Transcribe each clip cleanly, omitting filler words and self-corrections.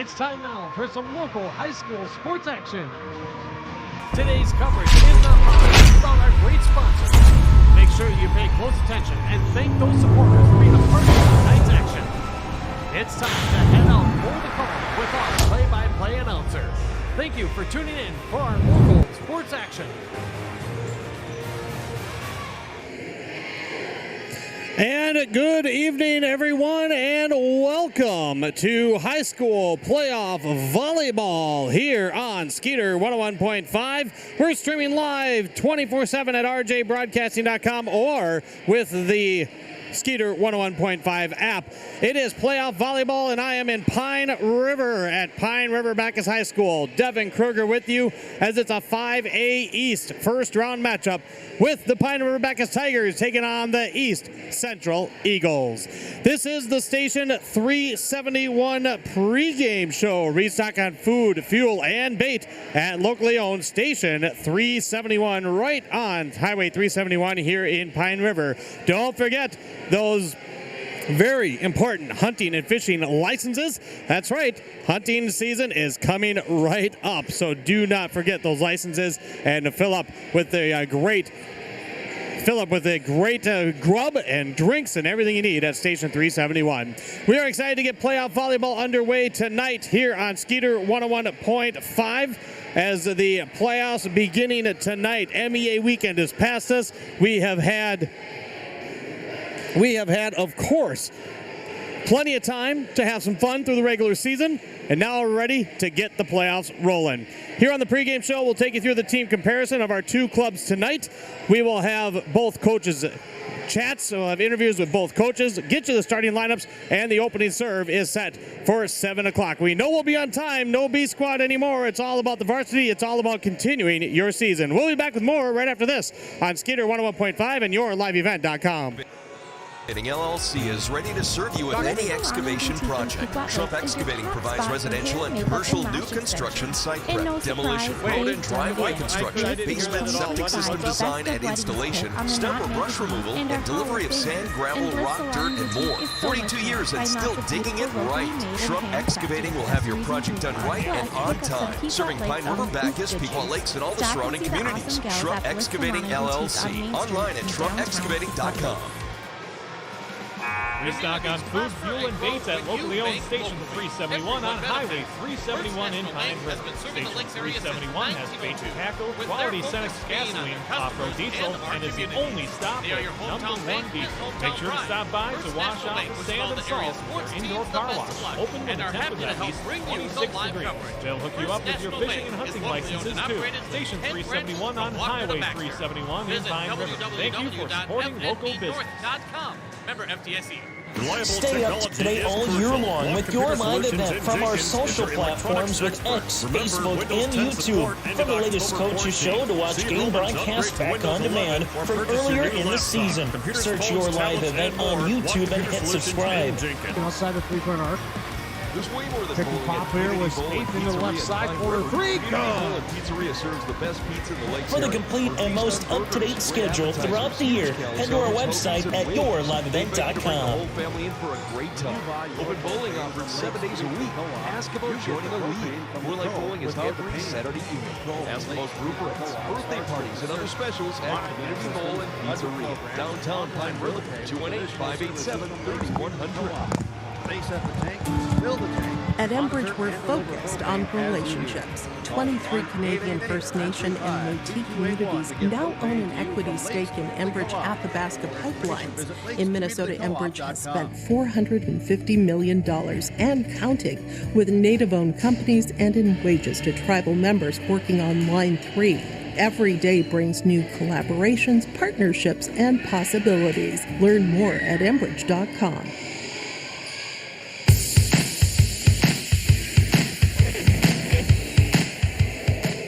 It's time now for some local high school sports action. Today's coverage is not possible without our great sponsors. Make sure you pay close attention and thank those supporters for being a part of tonight's action. It's time to head out for the call with our play-by-play announcer. Thank you for tuning in for our local sports action. And good evening, everyone, and welcome to high school playoff volleyball here on Skeeter 101.5. We're streaming live 24/7 at rjbroadcasting.com or with the Skeeter 101.5 app. It is playoff volleyball, and I am in Pine River at Pine River-Backus High School. Devin Kruger with you as it's a 5A East first round matchup with the Pine River-Backus Tigers taking on the East Central Eagles. This is the Station 371 pregame show. Restock on food, fuel, and bait at locally owned Station 371 right on Highway 371 here in Pine River. Don't forget those very important hunting and fishing licenses. That's right, hunting season is coming right up, so do not forget those licenses and fill up with the great grub and drinks and everything you need at Station 371. We are excited to get playoff volleyball underway tonight here on Skeeter 101.5 as the playoffs beginning tonight. MEA weekend is past us. We have had, of course, plenty of time to have some fun through the regular season, and now we're ready to get the playoffs rolling. Here on the pregame show, we'll take you through the team comparison of our two clubs tonight. We will have both coaches' chats, so we'll have interviews with both coaches, get you the starting lineups, and the opening serve is set for 7 o'clock. We know we'll be on time, no B squad anymore. It's all about the varsity. It's all about continuing your season. We'll be back with more right after this on Skeeter 101.5 and yourliveevent.com. LLC is ready to serve you with any excavation project. Trump Excavating provides residential and commercial new construction site prep, demolition, road and driveway construction, basement septic system design and installation, stump or brush removal, and delivery of sand, gravel, rock, dirt, and more. 42 years and still digging it right. Trump Excavating will have your project done right and on time. Serving Pine River-Backus, Pequot Lakes, and all the surrounding communities. Trump Excavating LLC. Online at trumpexcavating.com. Restock on food, fuel, and baits at locally owned Station 371 on Highway 371 in Pine River. Station 371 has bait and tackle, quality Cenex gasoline, off-road diesel, and is the only stop for #1 diesel. Make sure to stop by to wash off the sand and salt for indoor car wash. Open when the temperature at least 26 degrees. They'll hook you up with your fishing and hunting licenses too. Station 371 on Highway 371 in Pine River. Thank you for supporting local business. Member FDSE. Stay up to date all year long with your live event from our social platforms with X, Facebook, and YouTube. From the latest coaches show to watch game broadcasts back on demand from earlier in the season. Search your live event on YouTube and hit subscribe. Outside the three-point arc. Pick and pop here was 8th in the left side, corner 3, go! For the complete and most up-to-date schedule throughout the year, head to our website at yourliveevent.com. Family in for a great time. Open bowling offered 7 days a week. Ask about joining a league. Moonlight Bowling is every Saturday evening. Ask about group rates, birthday parties, and other specials at Community Bowl and Pizzeria, downtown Pine River, 218-587-3100. At Enbridge, we're focused on relationships. 23 Canadian First Nation and Métis communities now own an equity stake in Enbridge Athabasca Pipelines. In Minnesota, Enbridge has spent $450 million and counting with Native-owned companies and in wages to tribal members working on Line 3. Every day brings new collaborations, partnerships, and possibilities. Learn more at Enbridge.com.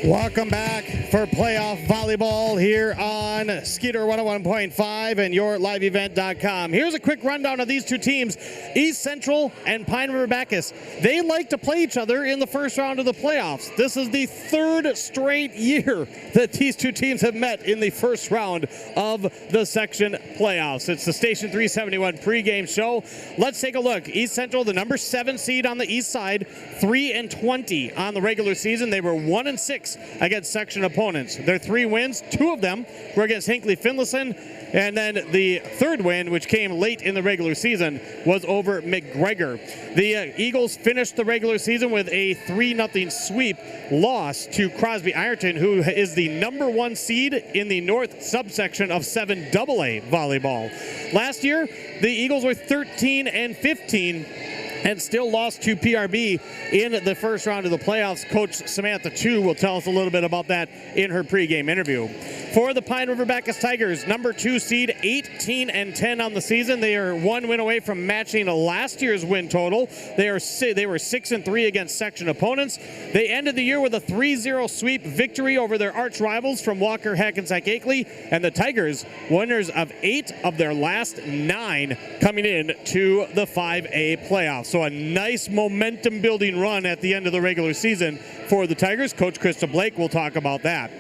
Welcome back for playoff volleyball here on Skeeter 101.5 and yourliveevent.com. Here's a quick rundown of these two teams, East Central and Pine River-Backus. They like to play each other in the first round of the playoffs. This is the third straight year that these two teams have met in the first round of the section playoffs. It's the Station 371 pregame show. Let's take a look. East Central, the number 7 seed on the east side, 3-20 on the regular season. They were 1-6 against section opponents. Their 3 wins, 2 of them were against Hinckley-Finlayson, and then the third win, which came late in the regular season, was over McGregor. The Eagles finished the regular season with a 3-0 sweep loss to Crosby Ironton, who is the number 1 seed in the north subsection of 7AA volleyball. Last year, the Eagles were 13-15 and still lost to PRB in the first round of the playoffs. Coach Samantha Chu will tell us a little bit about that in her pregame interview. For the Pine River-Backus Tigers, number 2 seed, 18-10 on the season. They are 1 win away from matching last year's win total. They were 6-3 against section opponents. They ended the year with a 3-0 sweep victory over their arch rivals from Walker, Hackensack, Akeley, and the Tigers, winners of 8 of their last 9, coming in to the 5A playoffs. So a nice momentum-building run at the end of the regular season for the Tigers. Coach Krista Blake will talk about that.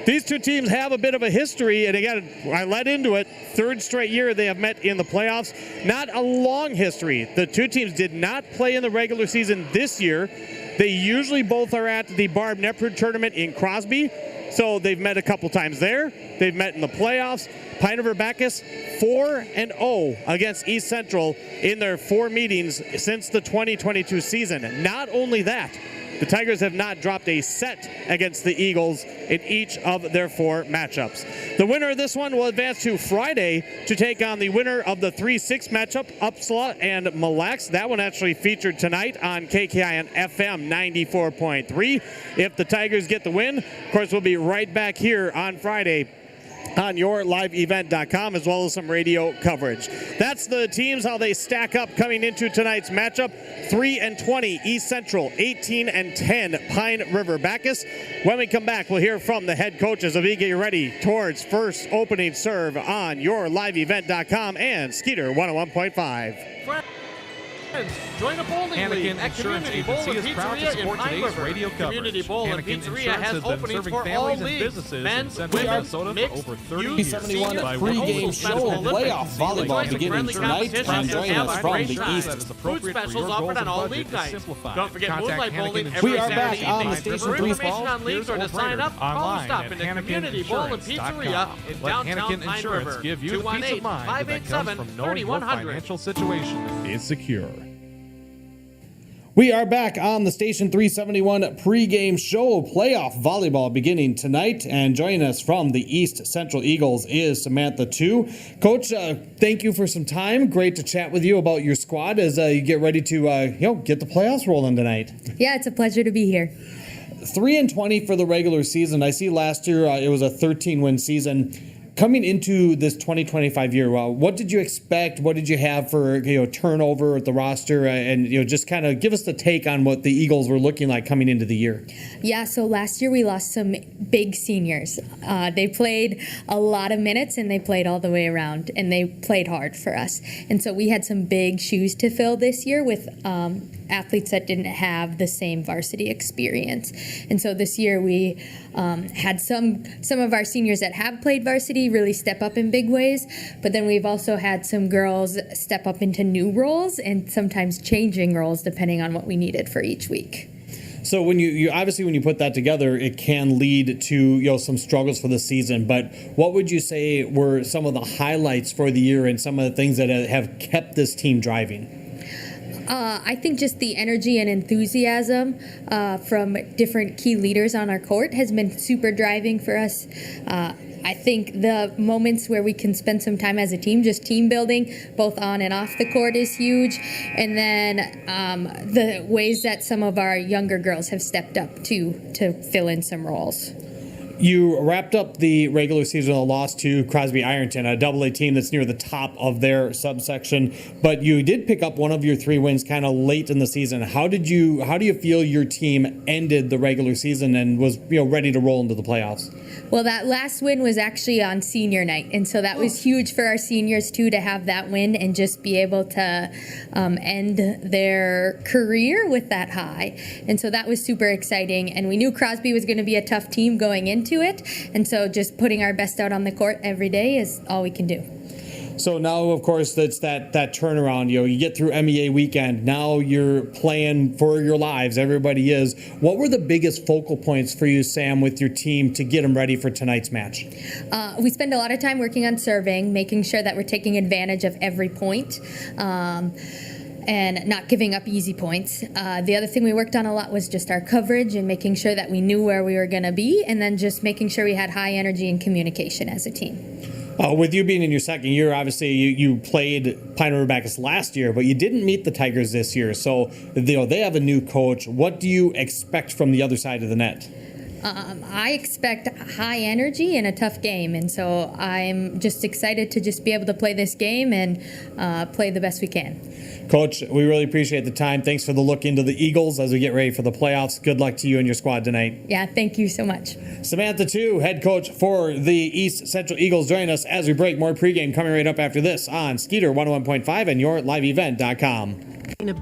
These two teams have a bit of a history, and again, I led into it, 3rd straight year they have met in the playoffs. Not a long history. The two teams did not play in the regular season this year. They usually both are at the Barb Neprud tournament in Crosby, so they've met a couple times there. They've met in the playoffs. Pine River-Backus 4-0 against East Central in their 4 meetings since the 2022 season. Not only that, the Tigers have not dropped a set against the Eagles in each of their 4 matchups. The winner of this one will advance to Friday to take on the winner of the 3-6 matchup, Upsala and Mille Lacs. That one actually featured tonight on KKIN FM 94.3. If the Tigers get the win, of course, we'll be right back here on Friday on yourliveevent.com, as well as some radio coverage. That's the teams, how they stack up coming into tonight's matchup. 3-20 East Central, 18-10 Pine River-Backus. When we come back, we'll hear from the head coaches of get ready towards first opening serve on yourliveevent.com and Skeeter 101.5. Join a bowling league at Insurance Community Bowl Agency and is proud to Pizzeria in support Pine today's River. radio coverage. Community Bowl and Hannikin Pizzeria Insurance has has been openings serving for all families and leagues. businesses in Men's, Central women's, Minnesota mixed, for over 30 youth, years. 71 seniors, pregame also show, Special playoff Olympics. volleyball Enjoy some beginning friendly tonight, competitions and joining have us a from great the time. east. Food specials offered on all league nights. Don't forget Moonlight Bowling We every are Saturday back on evening. the Station For 3 information on leagues or to sign up, call or online stop at in the Community Bowl and Pizzeria in Let downtown Hannikin Pine Insurance River. give you the peace of mind that comes from knowing your 218-587-3100. financial situation is secure. We are back on the Station 371 pregame show. Playoff volleyball beginning tonight, and joining us from the East Central Eagles is Samantha Chu. Coach, thank you for some time. Great to chat with you about your squad as you get ready to get the playoffs rolling tonight. Yeah, it's a pleasure to be here. 3-20 for the regular season. I see last year it was a 13-win season. Coming into this 2025 year, what did you expect? What did you have for turnover at the roster, and just kind of give us the take on what the Eagles were looking like coming into the year? Yeah, so last year we lost some big seniors. They played a lot of minutes and they played all the way around, and they played hard for us. And so we had some big shoes to fill this year with athletes that didn't have the same varsity experience. And so this year we had some of our seniors that have played varsity really step up in big ways, but then we've also had some girls step up into new roles and sometimes changing roles depending on what we needed for each week. So when you obviously when you put that together, it can lead to some struggles for the season. But what would you say were some of the highlights for the year and some of the things that have kept this team driving? I think just the energy and enthusiasm from different key leaders on our court has been super driving for us. I think the moments where we can spend some time as a team, just team building, both on and off the court, is huge. And then the ways that some of our younger girls have stepped up to fill in some roles. You wrapped up the regular season with a loss to Crosby Ironton, a AA team that's near the top of their subsection. But you did pick up one of your 3 wins kind of late in the season. How do you feel your team ended the regular season and was ready to roll into the playoffs? Well, that last win was actually on senior night, and so that was huge for our seniors too, to have that win and just be able to end their career with that high. And so that was super exciting, and we knew Crosby was going to be a tough team going into it, and so just putting our best out on the court every day is all we can do. So now, of course, it's that turnaround. You get through MEA weekend. Now you're playing for your lives. Everybody is. What were the biggest focal points for you, Sam, with your team to get them ready for tonight's match? We spend a lot of time working on serving, making sure that we're taking advantage of every point. And not giving up easy points. The other thing we worked on a lot was just our coverage and making sure that we knew where we were going to be, and then just making sure we had high energy and communication as a team. With you being in your second year, obviously you played Pine River-Backus last year, but you didn't meet the Tigers this year. So they have a new coach. What do you expect from the other side of the net? I expect high energy and a tough game, and so I'm just excited to just be able to play this game and play the best we can. Coach, we really appreciate the time. Thanks for the look into the Eagles as we get ready for the playoffs. Good luck to you and your squad tonight. Yeah, thank you so much. Samantha Tu, head coach for the East Central Eagles, join us as we break. More pregame coming right up after this on Skeeter 101.5 and yourliveevent.com.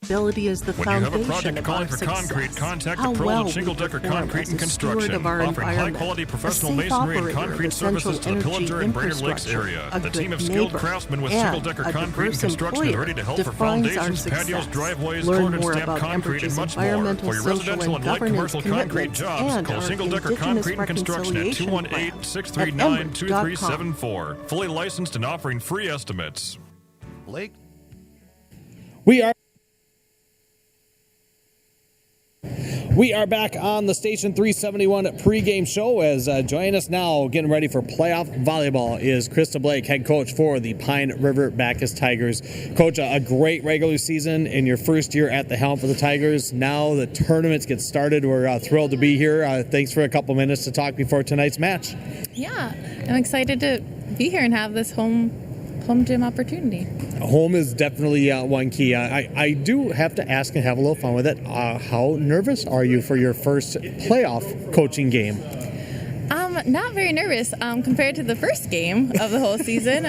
Ability is the when you have a foundation project of calling our for success. concrete, contact How the pros well at Shingle we Decker perform Concrete as and a steward Construction, of our offering environment, high-quality a professional safe masonry and operator of concrete services to the essential Pillager and Brainerd Lakes energy area. infrastructure, The team of a skilled good craftsmen with neighbor, Shingle Decker and a Concrete and diverse Construction is ready to help for defines foundations, our patios, success. driveways, Learn poured and more stamped about concrete, and Enbridge's much more. environmental, For your social, residential and and light governance commercial concrete commitments jobs, and call our Shingle Decker Indigenous Concrete and Construction at reconciliation 218-639-2374. Fully licensed and offering free estimates. Blake? We are back on the Station 371 pregame show as join us now, getting ready for playoff volleyball, is Krista Blake, head coach for the Pine River-Backus Tigers. Coach, a great regular season in your first year at the helm for the Tigers. Now the tournaments get started. We're thrilled to be here. Thanks for a couple minutes to talk before tonight's match. Yeah, I'm excited to be here and have this home gym opportunity. Home is definitely one key. I do have to ask and have a little fun with it. How nervous are you for your first playoff coaching game? Not very nervous compared to the first game of the whole season.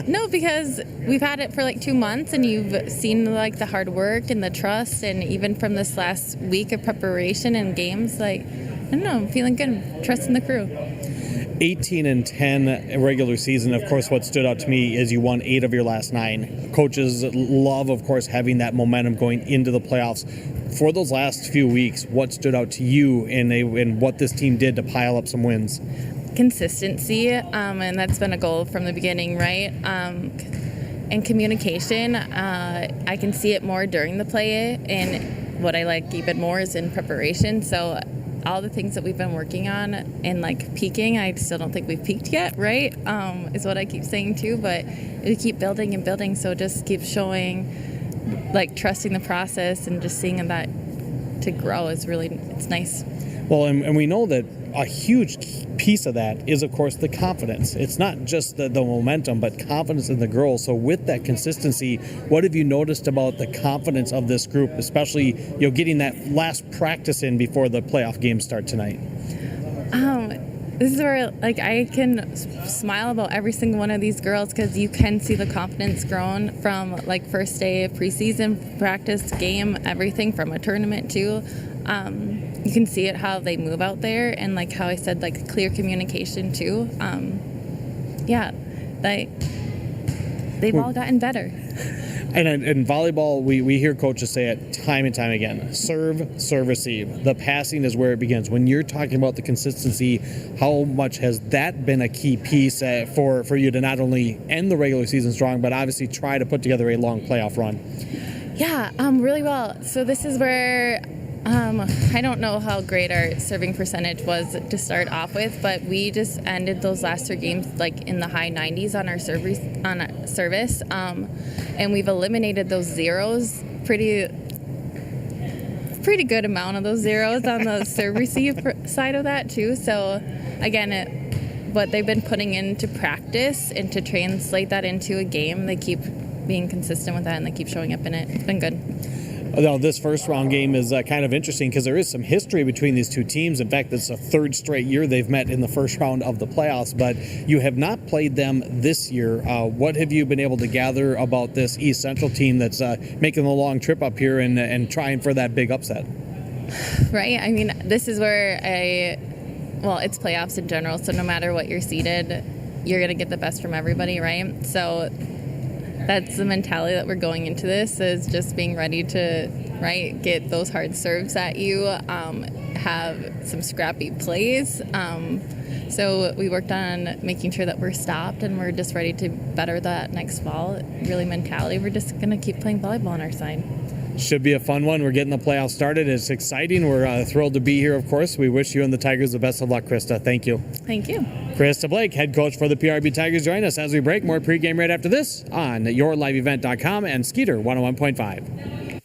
No, because we've had it for like 2 months, and you've seen like the hard work and the trust, and even from this last week of preparation and games, like, I don't know, I'm feeling good. I'm trusting the crew. 18-10 regular season. Of course, what stood out to me is you won 8 of your last 9. Coaches love, of course, having that momentum going into the playoffs. For those last few weeks, what stood out to you in what this team did to pile up some wins? Consistency, and that's been a goal from the beginning, right? And communication. I can see it more during the play, and what I like even more is in preparation. So all the things that we've been working on and like peaking, I still don't think we've peaked yet, right? Is what I keep saying too, but we keep building and building, so just keep showing, like, trusting the process and just seeing that to grow is really, it's nice. Well, and we know that a huge piece of that is, of course, the confidence. It's not just the momentum, but confidence in the girls. So with that consistency, what have you noticed about the confidence of this group, especially getting that last practice in before the playoff games start tonight? This is where, like, I can smile about every single one of these girls, because you can see the confidence grown from, like, first day of preseason, practice, game, everything from a tournament too. You can see it how they move out there, and like how I said, like, clear communication too. Yeah, they've all gotten better. And in volleyball, we hear coaches say it time and time again. Serve, receive. The passing is where it begins. When you're talking about the consistency, how much has that been a key piece for you to not only end the regular season strong, but obviously try to put together a long playoff run? Yeah, really well. So this is where I don't know how great our serving percentage was to start off with, but we just ended those last 3 games like in the high 90s on our service, and we've eliminated those zeros pretty pretty good amount of those zeros on the serve receive side of that too. So again, what they've been putting into practice and to translate that into a game, they keep being consistent with that and they keep showing up in it. It's been good. Now, this first round game is kind of interesting because there is some history between these two teams. In fact, it's a third straight year they've met in the first round of the playoffs, but you have not played them this year. What have you been able to gather about this East Central team that's making the long trip up here and trying for that big upset? Right. I mean, this is where it's playoffs in general, so no matter what you're seeded, you're going to get the best from everybody, right? So that's the mentality that we're going into this, is just being ready to, get those hard serves at you, have some scrappy plays. So we worked on making sure that we're stopped and we're just ready to better that next ball. Really mentality, we're just going to keep playing volleyball on our side. Should be a fun one. We're getting the playoffs started. It's exciting. We're thrilled to be here, of course. We wish you and the Tigers the best of luck, Krista. Thank you. Thank you. Krista Blake, head coach for the PRB Tigers, join us as we break. More pregame right after this on yourliveevent.com and Skeeter 101.5.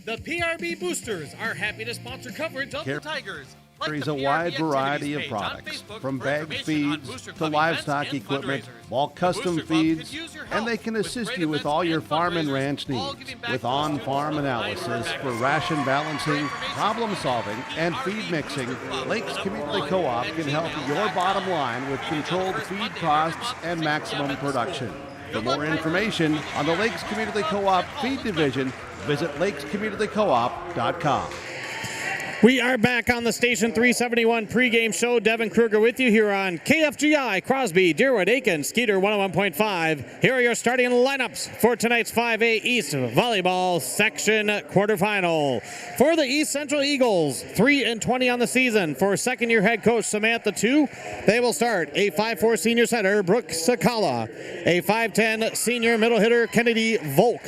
The PRB Boosters are happy to sponsor coverage of the Tigers. Carries a wide variety of products, from bag feeds to livestock equipment, bulk custom feeds, and they can assist you with all your farm and ranch needs with on-farm analysis for ration balancing, problem solving, and feed mixing. Lakes Community Co-op can help your bottom line with controlled feed costs and maximum production. For more information on the Lakes Community Co-op Feed Division, visit lakescommunitycoop.com. We are back on the Station 371 pregame show. Devin Kruger with you here on KFGI, Crosby, Deerwood, Aiken, Skeeter 101.5. Here are your starting lineups for tonight's 5A East Volleyball Section quarterfinal. For the East Central Eagles, 3-20 on the season. For second-year head coach Samantha 2, they will start a 5'4 senior center, Brooke Sakala, a 5'10 senior middle hitter, Kennedy Volk,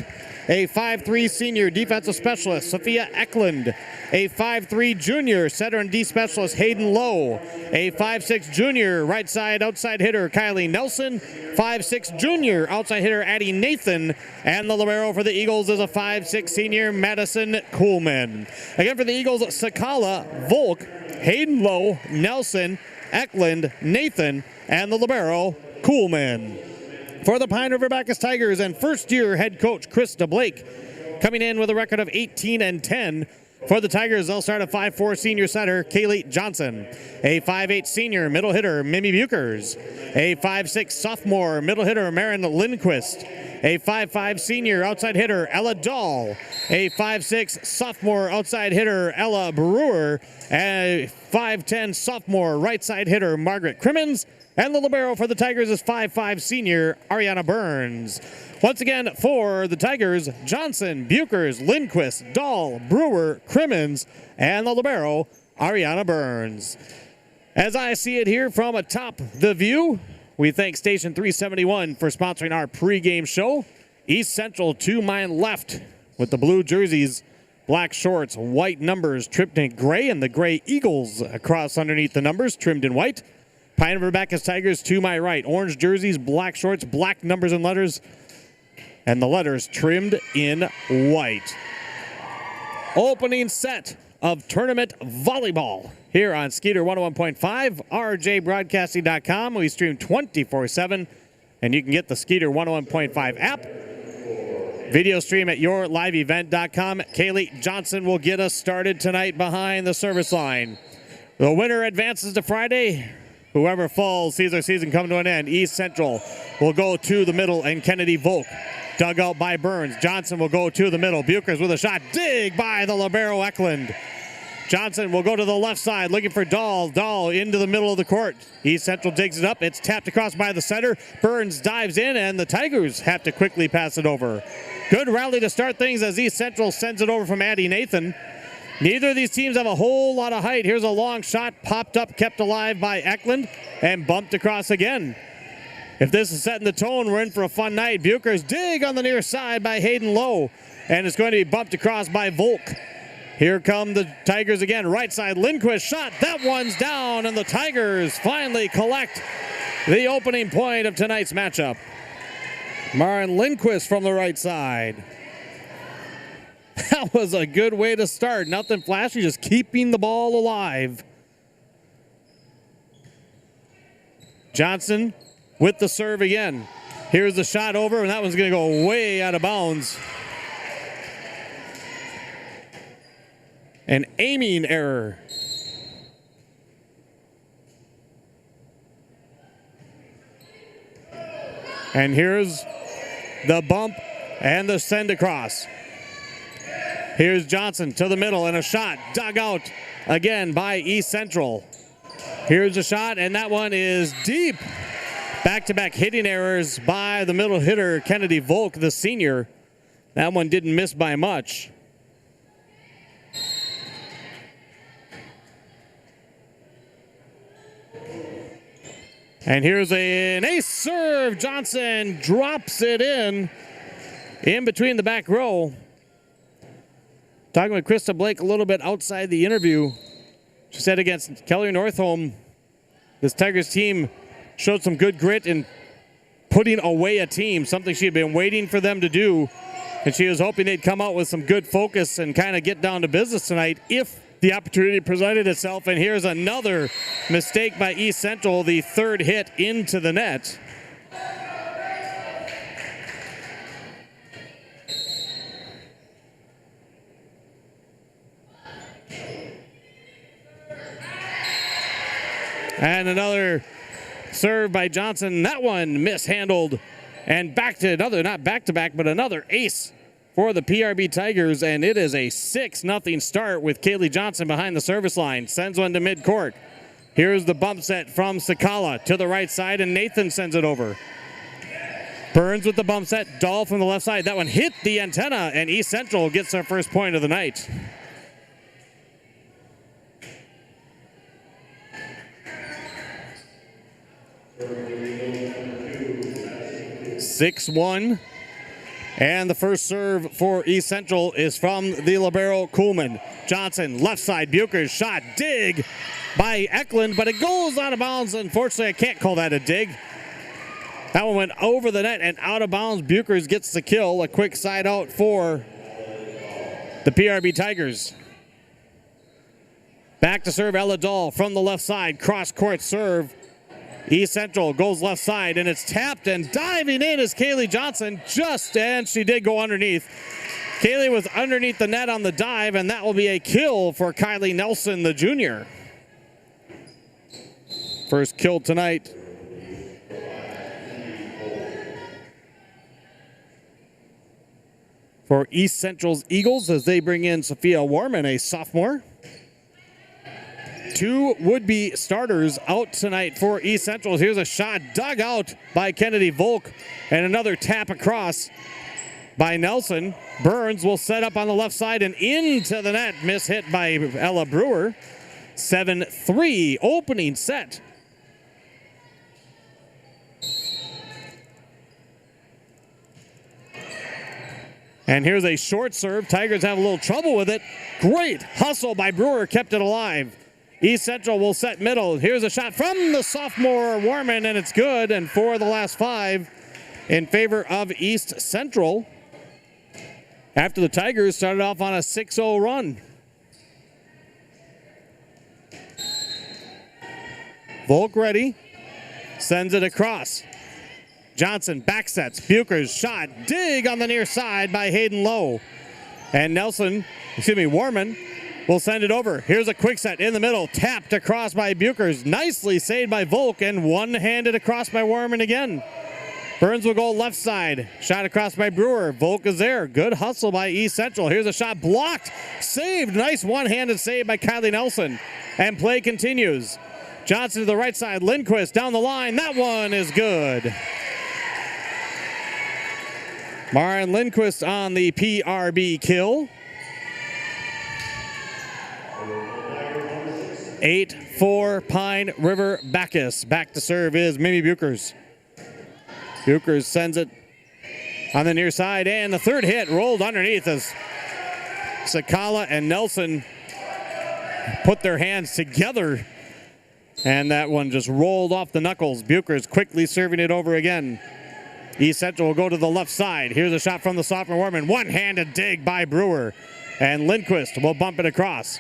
a 5'3 senior defensive specialist, Sophia Eklund, a 5'3 junior center and D specialist, Hayden Lowe, a 5'6 junior right side outside hitter, Kylie Nelson, 5'6 junior outside hitter, Addie Nathan, and the libero for the Eagles is a 5'6 senior, Madison Kuhlman. Again for the Eagles, Sakala, Volk, Hayden Lowe, Nelson, Eklund, Nathan, and the libero, Kuhlman. For the Pine River-Backus Tigers and first-year head coach Krista Blake, coming in with a record of 18-10. For the Tigers, they'll start a 5'4 senior center, Kaylee Johnson, a 5'8 senior middle hitter, Mimi Bukers, a 5'6 sophomore middle hitter, Marin Lindquist, a 5'5 senior outside hitter, Ella Dahl, a 5'6 sophomore outside hitter, Ella Brewer, a 5'10 sophomore right side hitter, Margaret Crimmins, and the libero for the Tigers is 5'5 senior, Ariana Burns. Once again, for the Tigers, Johnson, Bukers, Lindquist, Dahl, Brewer, Crimmins, and the libero, Ariana Burns. As I see it here from atop the view, we thank Station 371 for sponsoring our pregame show. East Central to my left with the blue jerseys, black shorts, white numbers trimmed in gray, and the gray Eagles across underneath the numbers trimmed in white. Pine River-Backus Tigers to my right. Orange jerseys, black shorts, black numbers and letters, and the letters trimmed in white. Opening set of tournament volleyball here on Skeeter 101.5, rjbroadcasting.com. We stream 24/7, and you can get the Skeeter 101.5 app. Video stream at yourliveevent.com. Kaylee Johnson will get us started tonight behind the service line. The winner advances to Friday. Whoever falls sees their season come to an end. East Central will go to the middle, and Kennedy Volk dug out by Burns. Johnson will go to the middle. Bukers with a shot. Dig by the libero Eklund. Johnson will go to the left side looking for Dahl. Dahl into the middle of the court. East Central digs it up. It's tapped across by the center. Burns dives in, and the Tigers have to quickly pass it over. Good rally to start things as East Central sends it over from Addie Nathan. Neither of these teams have a whole lot of height. Here's a long shot, popped up, kept alive by Eklund, and bumped across again. If this is setting the tone, we're in for a fun night. Bukers dig on the near side by Hayden Lowe, and it's going to be bumped across by Volk. Here come the Tigers again. Right side, Lindquist shot. That one's down, and the Tigers finally collect the opening point of tonight's matchup. Marin Lindquist from the right side. That was a good way to start. Nothing flashy, just keeping the ball alive. Johnson with the serve again. Here's the shot over, and that one's going to go way out of bounds. An aiming error. And here's the bump and the send across. Here's Johnson to the middle, and a shot dug out again by East Central. Here's a shot, and that one is deep. Back-to-back hitting errors by the middle hitter, Kennedy Volk, the senior. That one didn't miss by much. And here's an ace serve. Johnson drops it in between the back row. Talking with Krista Blake a little bit outside the interview. She said against Kelly Northholm, this Tigers team showed some good grit in putting away a team, something she had been waiting for them to do. And she was hoping they'd come out with some good focus and kind of get down to business tonight if the opportunity presented itself. And here's another mistake by East Central, the third hit into the net. And another serve by Johnson. That one mishandled. And back to another, not back-to-back, but another ace for the PRB Tigers. And it is a 6-0 start with Kaylee Johnson behind the service line. Sends one to midcourt. Here's the bump set from Sakala to the right side, and Nathan sends it over. Burns with the bump set. Dahl from the left side. That one hit the antenna, and East Central gets their first point of the night. (6-1). And the first serve for East Central is from the libero Kuhlman. Johnson, left side, Bucher's shot, dig by Eklund, but it goes out of bounds. Unfortunately, I can't call that a dig. That one went over the net and out of bounds. Bucher's gets the kill. A quick side out for the PRB Tigers. Back to serve Ella Dahl from the left side. Cross court serve. East Central goes left side, and it's tapped, and diving in is Kaylee Johnson, and she did go underneath. Kaylee was underneath the net on the dive, and that will be a kill for Kylie Nelson, the junior. First kill tonight. For East Central's Eagles as they bring in Sophia Warman, a sophomore. Two would-be starters out tonight for East Central. Here's a shot dug out by Kennedy Volk, and another tap across by Nelson. Burns will set up on the left side and into the net. Miss hit by Ella Brewer. 7-3 opening set. And here's a short serve. Tigers have a little trouble with it. Great hustle by Brewer, kept it alive. East Central will set middle. Here's a shot from the sophomore Warman, and it's good. And for the last five in favor of East Central after the Tigers started off on a 6-0 run. Volk ready. Sends it across. Johnson back sets. Bucher's shot. Dig on the near side by Hayden Lowe. And Warman will send it over. Here's a quick set in the middle. Tapped across by Bucher's. Nicely saved by Volk, and one-handed across by Warman again. Burns will go left side. Shot across by Brewer. Volk is there. Good hustle by East Central. Here's a shot blocked. Saved. Nice one-handed save by Kylie Nelson. And play continues. Johnson to the right side. Lindquist down the line. That one is good. Marian Lindquist on the PRB kill. 8-4 Pine River-Backus. Back to serve is Mimi Buchers. Buchers sends it on the near side, and the third hit rolled underneath as Sakala and Nelson put their hands together, and that one just rolled off the knuckles. Buchers quickly serving it over again. East Central will go to the left side. Here's a shot from the sophomore Warman. One-handed dig by Brewer. And Lindquist will bump it across.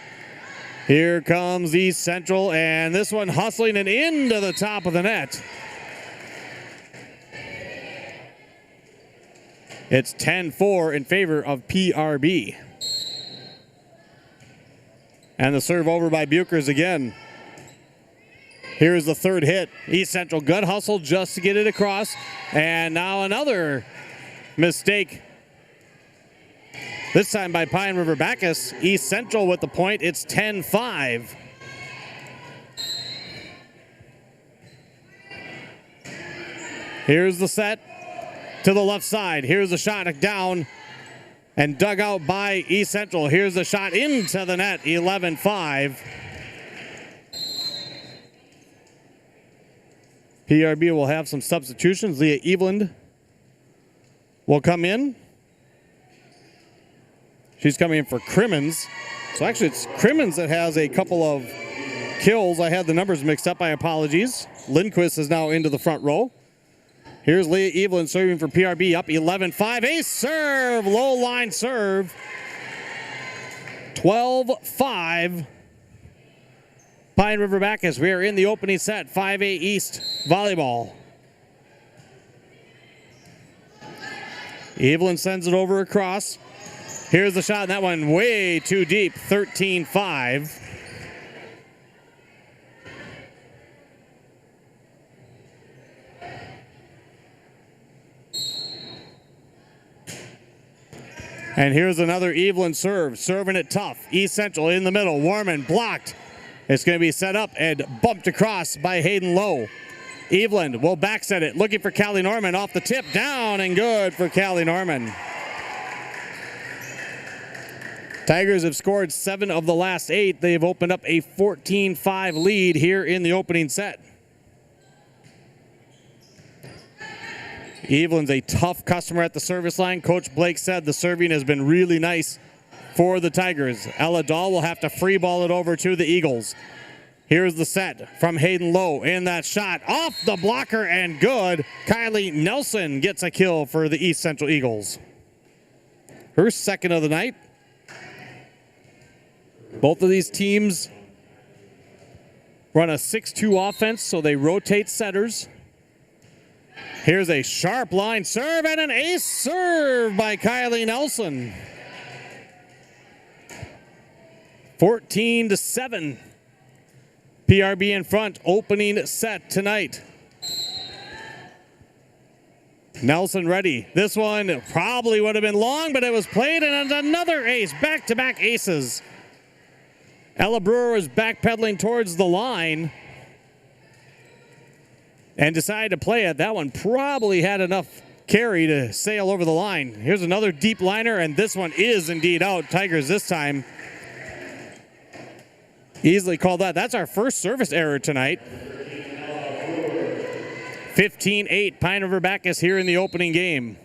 Here comes East Central, and this one hustling it into the top of the net. It's 10-4 in favor of PRB. And the serve over by Buchers again. Here's the third hit. East Central good hustle just to get it across. And now another mistake. This time by Pine River-Backus. East Central with the point. It's 10-5. Here's the set to the left side. Here's the shot down and dug out by East Central. Here's the shot into the net. 11-5. PRB will have some substitutions. Leah Eveland will come in. She's coming in for Crimmins. So actually it's Crimmins that has a couple of kills. I had the numbers mixed up. My apologies. Lindquist is now into the front row. Here's Leah Eveland serving for PRB, up 11-5. Ace serve, low line serve. 12-5. Pine River-Backus, we are in the opening set, 5A East volleyball. Eveland sends it over across. Here's the shot, and that one way too deep, 13-5. And here's another Eveland serve, serving it tough. East Central in the middle, Warman blocked. It's going to be set up and bumped across by Hayden Lowe. Eveland will backset it, looking for Callie Norman off the tip, down and good for Callie Norman. Tigers have scored 7 of the last 8. They've opened up a 14-5 lead here in the opening set. Eveland's a tough customer at the service line. Coach Blake said the serving has been really nice for the Tigers. Ella Dahl will have to free ball it over to the Eagles. Here's the set from Hayden Lowe, and that shot off the blocker and good. Kylie Nelson gets a kill for the East Central Eagles. Her second of the night. Both of these teams run a 6-2 offense, so they rotate setters. Here's a sharp line serve and an ace serve by Kylie Nelson. 14-7. PRB in front, opening set tonight. Nelson ready. This one probably would have been long, but it was played, and another ace. Back-to-back aces. Ella Brewer was backpedaling towards the line and decided to play it. That one probably had enough carry to sail over the line. Here's another deep liner, and this one is indeed out. Tigers this time easily called that. That's our first service error tonight. 15-8, Pine River-Backus here in the opening game.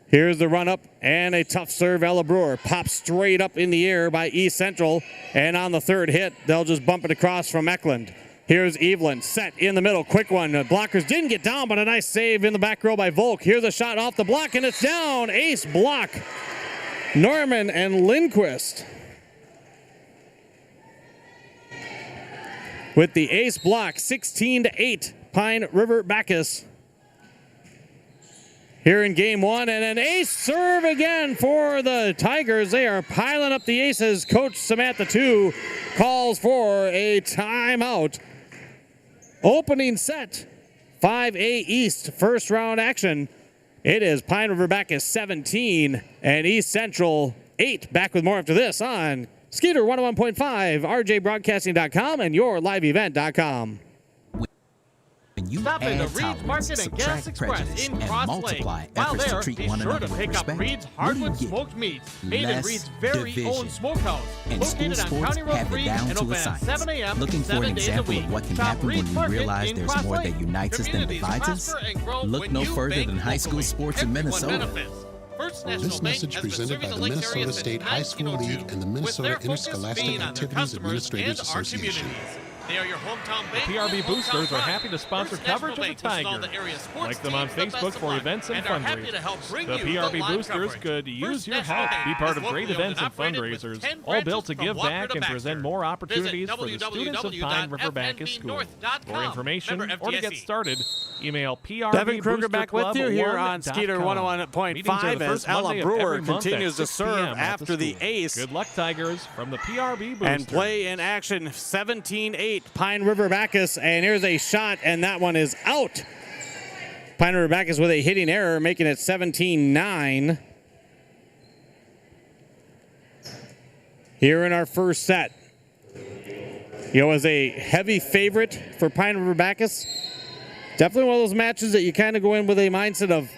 Here's the run up and a tough serve. Ella Brewer pops straight up in the air by East Central, and on the third hit, they'll just bump it across from Eklund. Here's Eveland, set in the middle, quick one. Blockers didn't get down, but a nice save in the back row by Volk. Here's a shot off the block, and it's down. Ace block. Norman and Lindquist with the ace block, 16-8, Pine River-Backus here in game one. And an ace serve again for the Tigers. They are piling up the aces. Coach Samantha 2 calls for a timeout. Opening set, 5A East, first round action. It is Pine River-Backus 17 and East Central 8. Back with more after this on Skeeter 101.5, rjbroadcasting.com, and yourliveevent.com. Stop in the Reed's Market and Gas Express in Cross Lake. While there, be sure to pick up Reed's Hardwood Smoked Meats, made in Reed's very own smokehouse, located on County Road 3 and open at 7 a.m. Looking for an 7 days a example week. of what can Shop happen when Reed's you Market realize in there's Cross more that Lake. unites us than Communities divides us? prosper and grow Look when no you further bank than high school locally. sports in Everyone Minnesota. benefits. First National This Bank message has been presented serving by the the Lakes area Minnesota since State High School 1902, League and the with Minnesota their focus Interscholastic being on their Activities customers Administrators and our Association. communities. They are your hometown bank. The PRB hometown Boosters are pride. happy to sponsor First coverage of National the Bank wishes all Tigers. the area sports Like them on teams the best Facebook of for luck events and are happy to fundraisers. help bring The you PRB live Boosters coverage. could use First your National help. Bank Be part is of great locally owned events and operated with fundraisers, 10 all built branches to from give Walker back to and present Baxter. more opportunities Visit for the students of Pine River-Backus School. For information Member or to get FDIC. started, email Devin Kruger back with you here on Skeeter PRBBoosterClub1.com. Meetings are 101.5 the as first Monday Ella of Brewer every month continues at to 6 serve p.m. at after the school. ace. Good luck, Tigers, from the PRB Boosters. And play in action, 17-8 Pine River-Backus, and here's a shot, and that one is out. Pine River-Backus with a hitting error, making it 17-9. Here in our first set. As a heavy favorite for Pine River-Backus. Definitely one of those matches that you kind of go in with a mindset of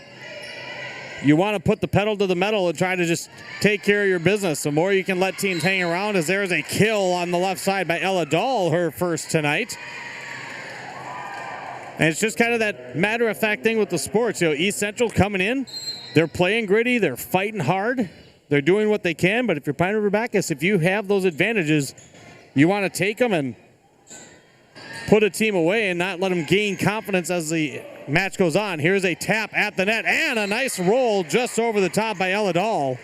you want to put the pedal to the metal and try to just take care of your business. The more you can let teams hang around, as there's a kill on the left side by Ella Dahl, her first tonight. And it's just kind of that matter-of-fact thing with the sports. East Central coming in, they're playing gritty, they're fighting hard, they're doing what they can, but if you're Pine River-Backus, if you have those advantages, you want to take them and put a team away and not let them gain confidence as the match goes on. Here's a tap at the net and a nice roll just over the top by Ella Dahl.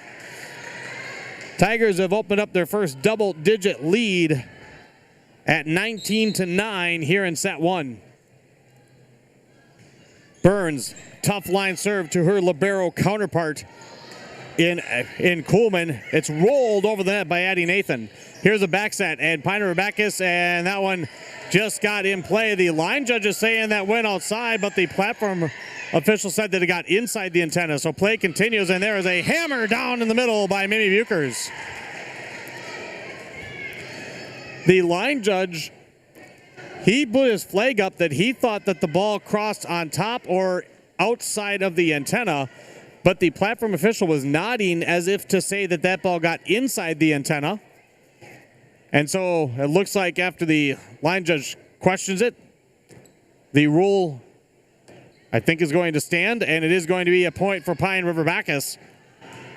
Tigers have opened up their first double-digit lead at 19-9 here in set one. Burns, tough line serve to her libero counterpart in Kuhlman. It's rolled over the net by Addie Nathan. Here's a back set, and Pine River-Backus, and that one just got in play. The line judge is saying that went outside, but the platform official said that it got inside the antenna. So play continues, and there is a hammer down in the middle by Mimi Bukers. The line judge, he put his flag up that he thought that the ball crossed on top or outside of the antenna, but the platform official was nodding as if to say that that ball got inside the antenna. And so it looks like after the line judge questions it, the rule, I think, is going to stand, and it is going to be a point for Pine River-Backus,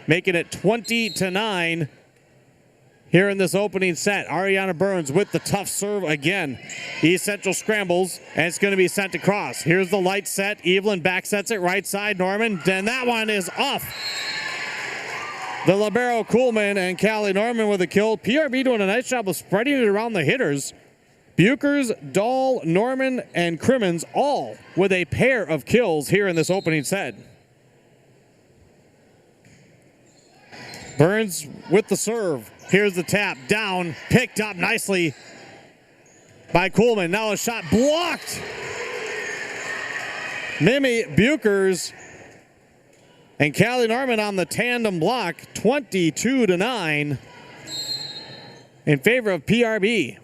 making it 20-9 here in this opening set. Ariana Burns with the tough serve again. East Central scrambles, and it's going to be sent across. Here's the light set. Evelyn back sets it right side. Norman, and that one is off. The libero Kuhlman and Callie Norman with a kill. PRB doing a nice job of spreading it around the hitters. Bukers, Dahl, Norman, and Crimmins all with a pair of kills here in this opening set. Burns with the serve. Here's the tap. Down. Picked up nicely by Kuhlman. Now a shot blocked. Mimi Bukers and Callie Norman on the tandem block, 22-9 in favor of PRB.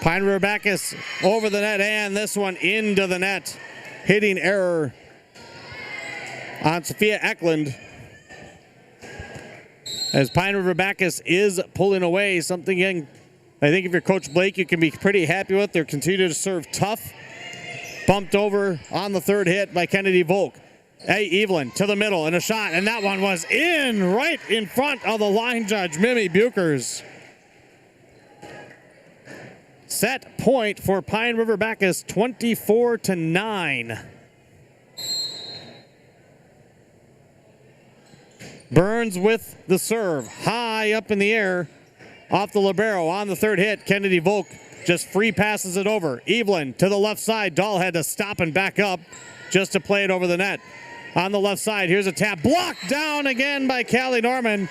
Pine River-Backus over the net, and this one into the net. Hitting error on Sophia Eklund. As Pine River-Backus is pulling away, something I think if you're Coach Blake, you can be pretty happy with. They're continuing to serve tough. Bumped over on the third hit by Kennedy Volk. Hey, Evelyn to the middle and a shot, and that one was in right in front of the line judge, Mimi Bukers. Set point for Pine River-Backus, 24-9. Burns with the serve, high up in the air, off the libero on the third hit. Kennedy Volk just free passes it over. Evelyn to the left side. Dahl had to stop and back up just to play it over the net. On the left side, here's a tap. Blocked down again by Callie Norman.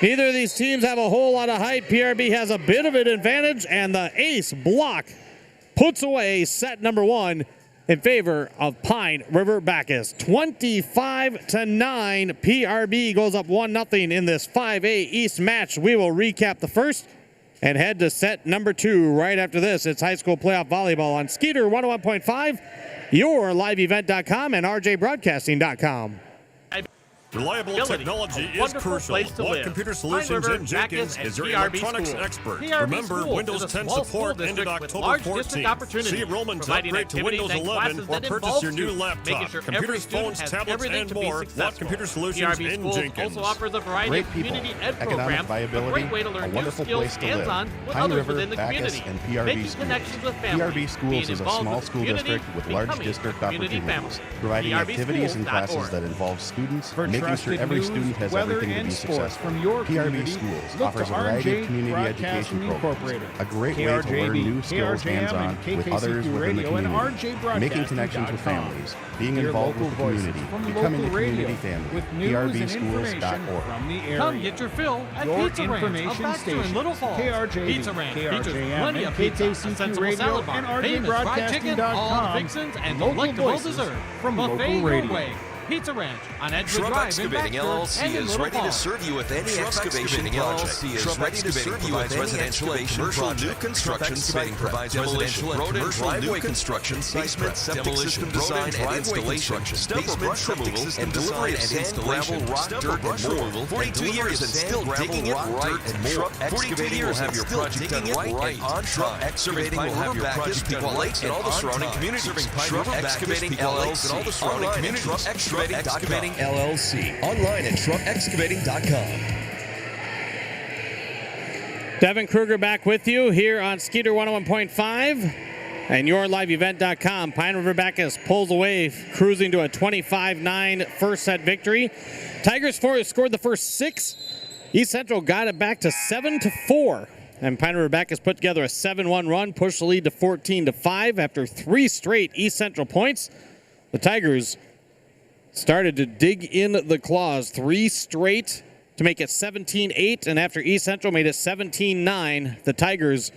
Neither of these teams have a whole lot of height. PRB has a bit of an advantage, and the ace block puts away set number one in favor of Pine River-Backus. 25-9. PRB goes up 1-0 in this 5A East match. We will recap the first and head to set number two right after this. It's high school playoff volleyball on Skeeter 101.5, your liveevent.com, and rjbroadcasting.com. Reliable technology is crucial. Place to Watt live. Computer Solutions in Jenkins is your electronics expert. Remember, Windows 10 support ended October 14th. See enrollment upgrade to Windows 11 or purchase your new laptop. Computers, phones, tablets, and more. Watt Computer Solutions in Jenkins. Also offers a variety Great of people, community ed economic programs, viability, a great way to learn a new wonderful skills place to live. hands-on with Pine others River, within the Backus, community. and PRB Making schools. connections with families. PRB Schools Being is a involved small with the school community, district with large becoming district a community opportunities, family. providing activities and classes PRBschools.org. that involve students, For making sure trusted every news, student has weather, everything to and be sports successful. from your PRB community, Schools look offers to a variety RJ of community education Broadcasting programs, Incorporated. a great way to learn KRJB, new skills KRJM, hands-on and with others KKCQ within the Radio and community, making connections with RJBroadcasting.com. families, being Your involved local with the voices community, from becoming a local community radio family. with news and information PRBschools.org. from the area. Come get your fill at Your Pizza Ranch information of Baxter station, in Little Falls. KRJB, Pizza Ranch features KRJM, plenty and of pizza, a KKCQ sensible Radio salad bar, and famous fried chicken, all the RJBroadcasting.com. fixins, and Local delectable voices dessert. from Buffet local your radio. way. Pizza Ranch on Edgewood Shrub Drive in Excavating Baxter LLC and in is Little ready to Falls. serve you with any Shrub excavation Excavating project. LLC is Shrub ready to serve you with any excavation project. New construction site provides residential and commercial new construction, basement, septic system design and installation, basement removal and delivery of sand, gravel, rock, dirt, and more. 42 years and still digging it right and more. 42 years have your project done right and on time. Serving Pine River-Backus, People Lakes, and all the surrounding communities. Serving Shrub Excavating LLC and all the surrounding communities. Excavating LLC. Online at shrubexcavating.com. Devin Kruger back with you here on Skeeter 101.5 and yourliveevent.com. Pine River-Backus pulls away, cruising to a 25-9 first set victory. Tigers scored the first 6. East Central got it back to 7-4. And Pine River-Backus put together a 7-1 run, pushed the lead to 14-5 after 3 straight East Central points. The Tigers started to dig in the claws, 3 straight to make it 17-8, and after East Central made it 17-9, the Tigers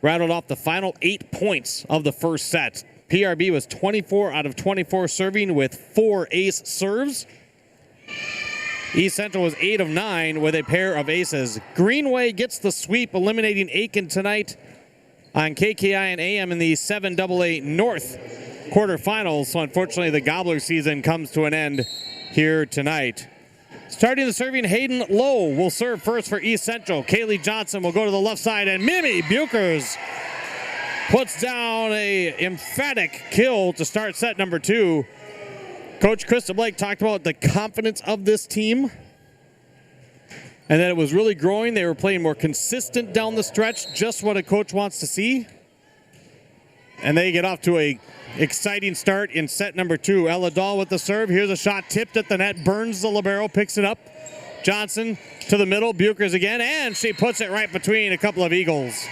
rattled off the final 8 points of the first set. PRB was 24 out of 24 serving with 4 ace serves. East Central was 8 of 9 with a pair of aces. Greenway gets the sweep, eliminating Aiken tonight on KKI and AM in the 7AA North quarterfinals. So unfortunately, the Gobbler season comes to an end here tonight. Starting the serving, Hayden Lowe will serve first for East Central. Kaylee Johnson will go to the left side, and Mimi Buchers puts down a emphatic kill to start set number 2. Coach Krista Blake talked about the confidence of this team and that it was really growing. They were playing more consistent down the stretch, just what a coach wants to see. And they get off to a exciting start in set number 2. Ella Dahl with the serve. Here's a shot tipped at the net. Burns the libero, picks it up. Johnson to the middle. Buchers again, and she puts it right between a couple of Eagles.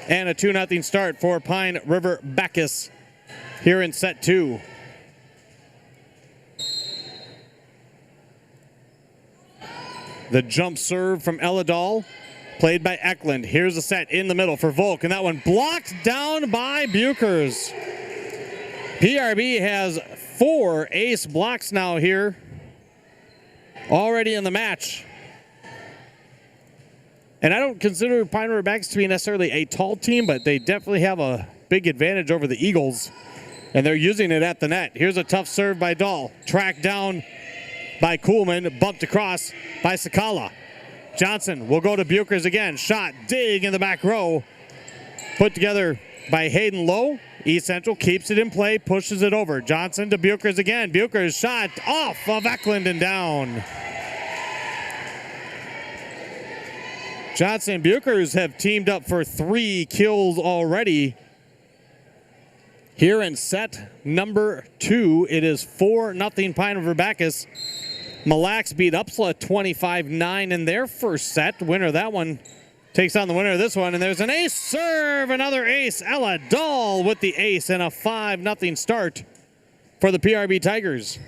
And a 2-0 start for Pine River-Backus here in set 2. The jump serve from Ella Dahl, played by Eklund. Here's the set in the middle for Volk, and that one blocked down by Buchers. PRB has 4 ace blocks now here, already in the match. And I don't consider Pine River-Backus to be necessarily a tall team, but they definitely have a big advantage over the Eagles, and they're using it at the net. Here's a tough serve by Dahl, tracked down by Kuhlman, bumped across by Sakala. Johnson will go to Buchers again. Shot, dig in the back row. Put together by Hayden Lowe. East Central keeps it in play, pushes it over. Johnson to Buchers again. Buchers shot off of Eklund and down. Johnson and Buchers have teamed up for 3 kills already. Here in set number 2, it is 4-0 Pine River-Backus. Mille Lacs beat Upsala 25-9 in their first set. Winner of that one takes on the winner of this one. And there's an ace serve, another ace. Ella Dahl with the ace, and a 5-0 start for the PRB Tigers.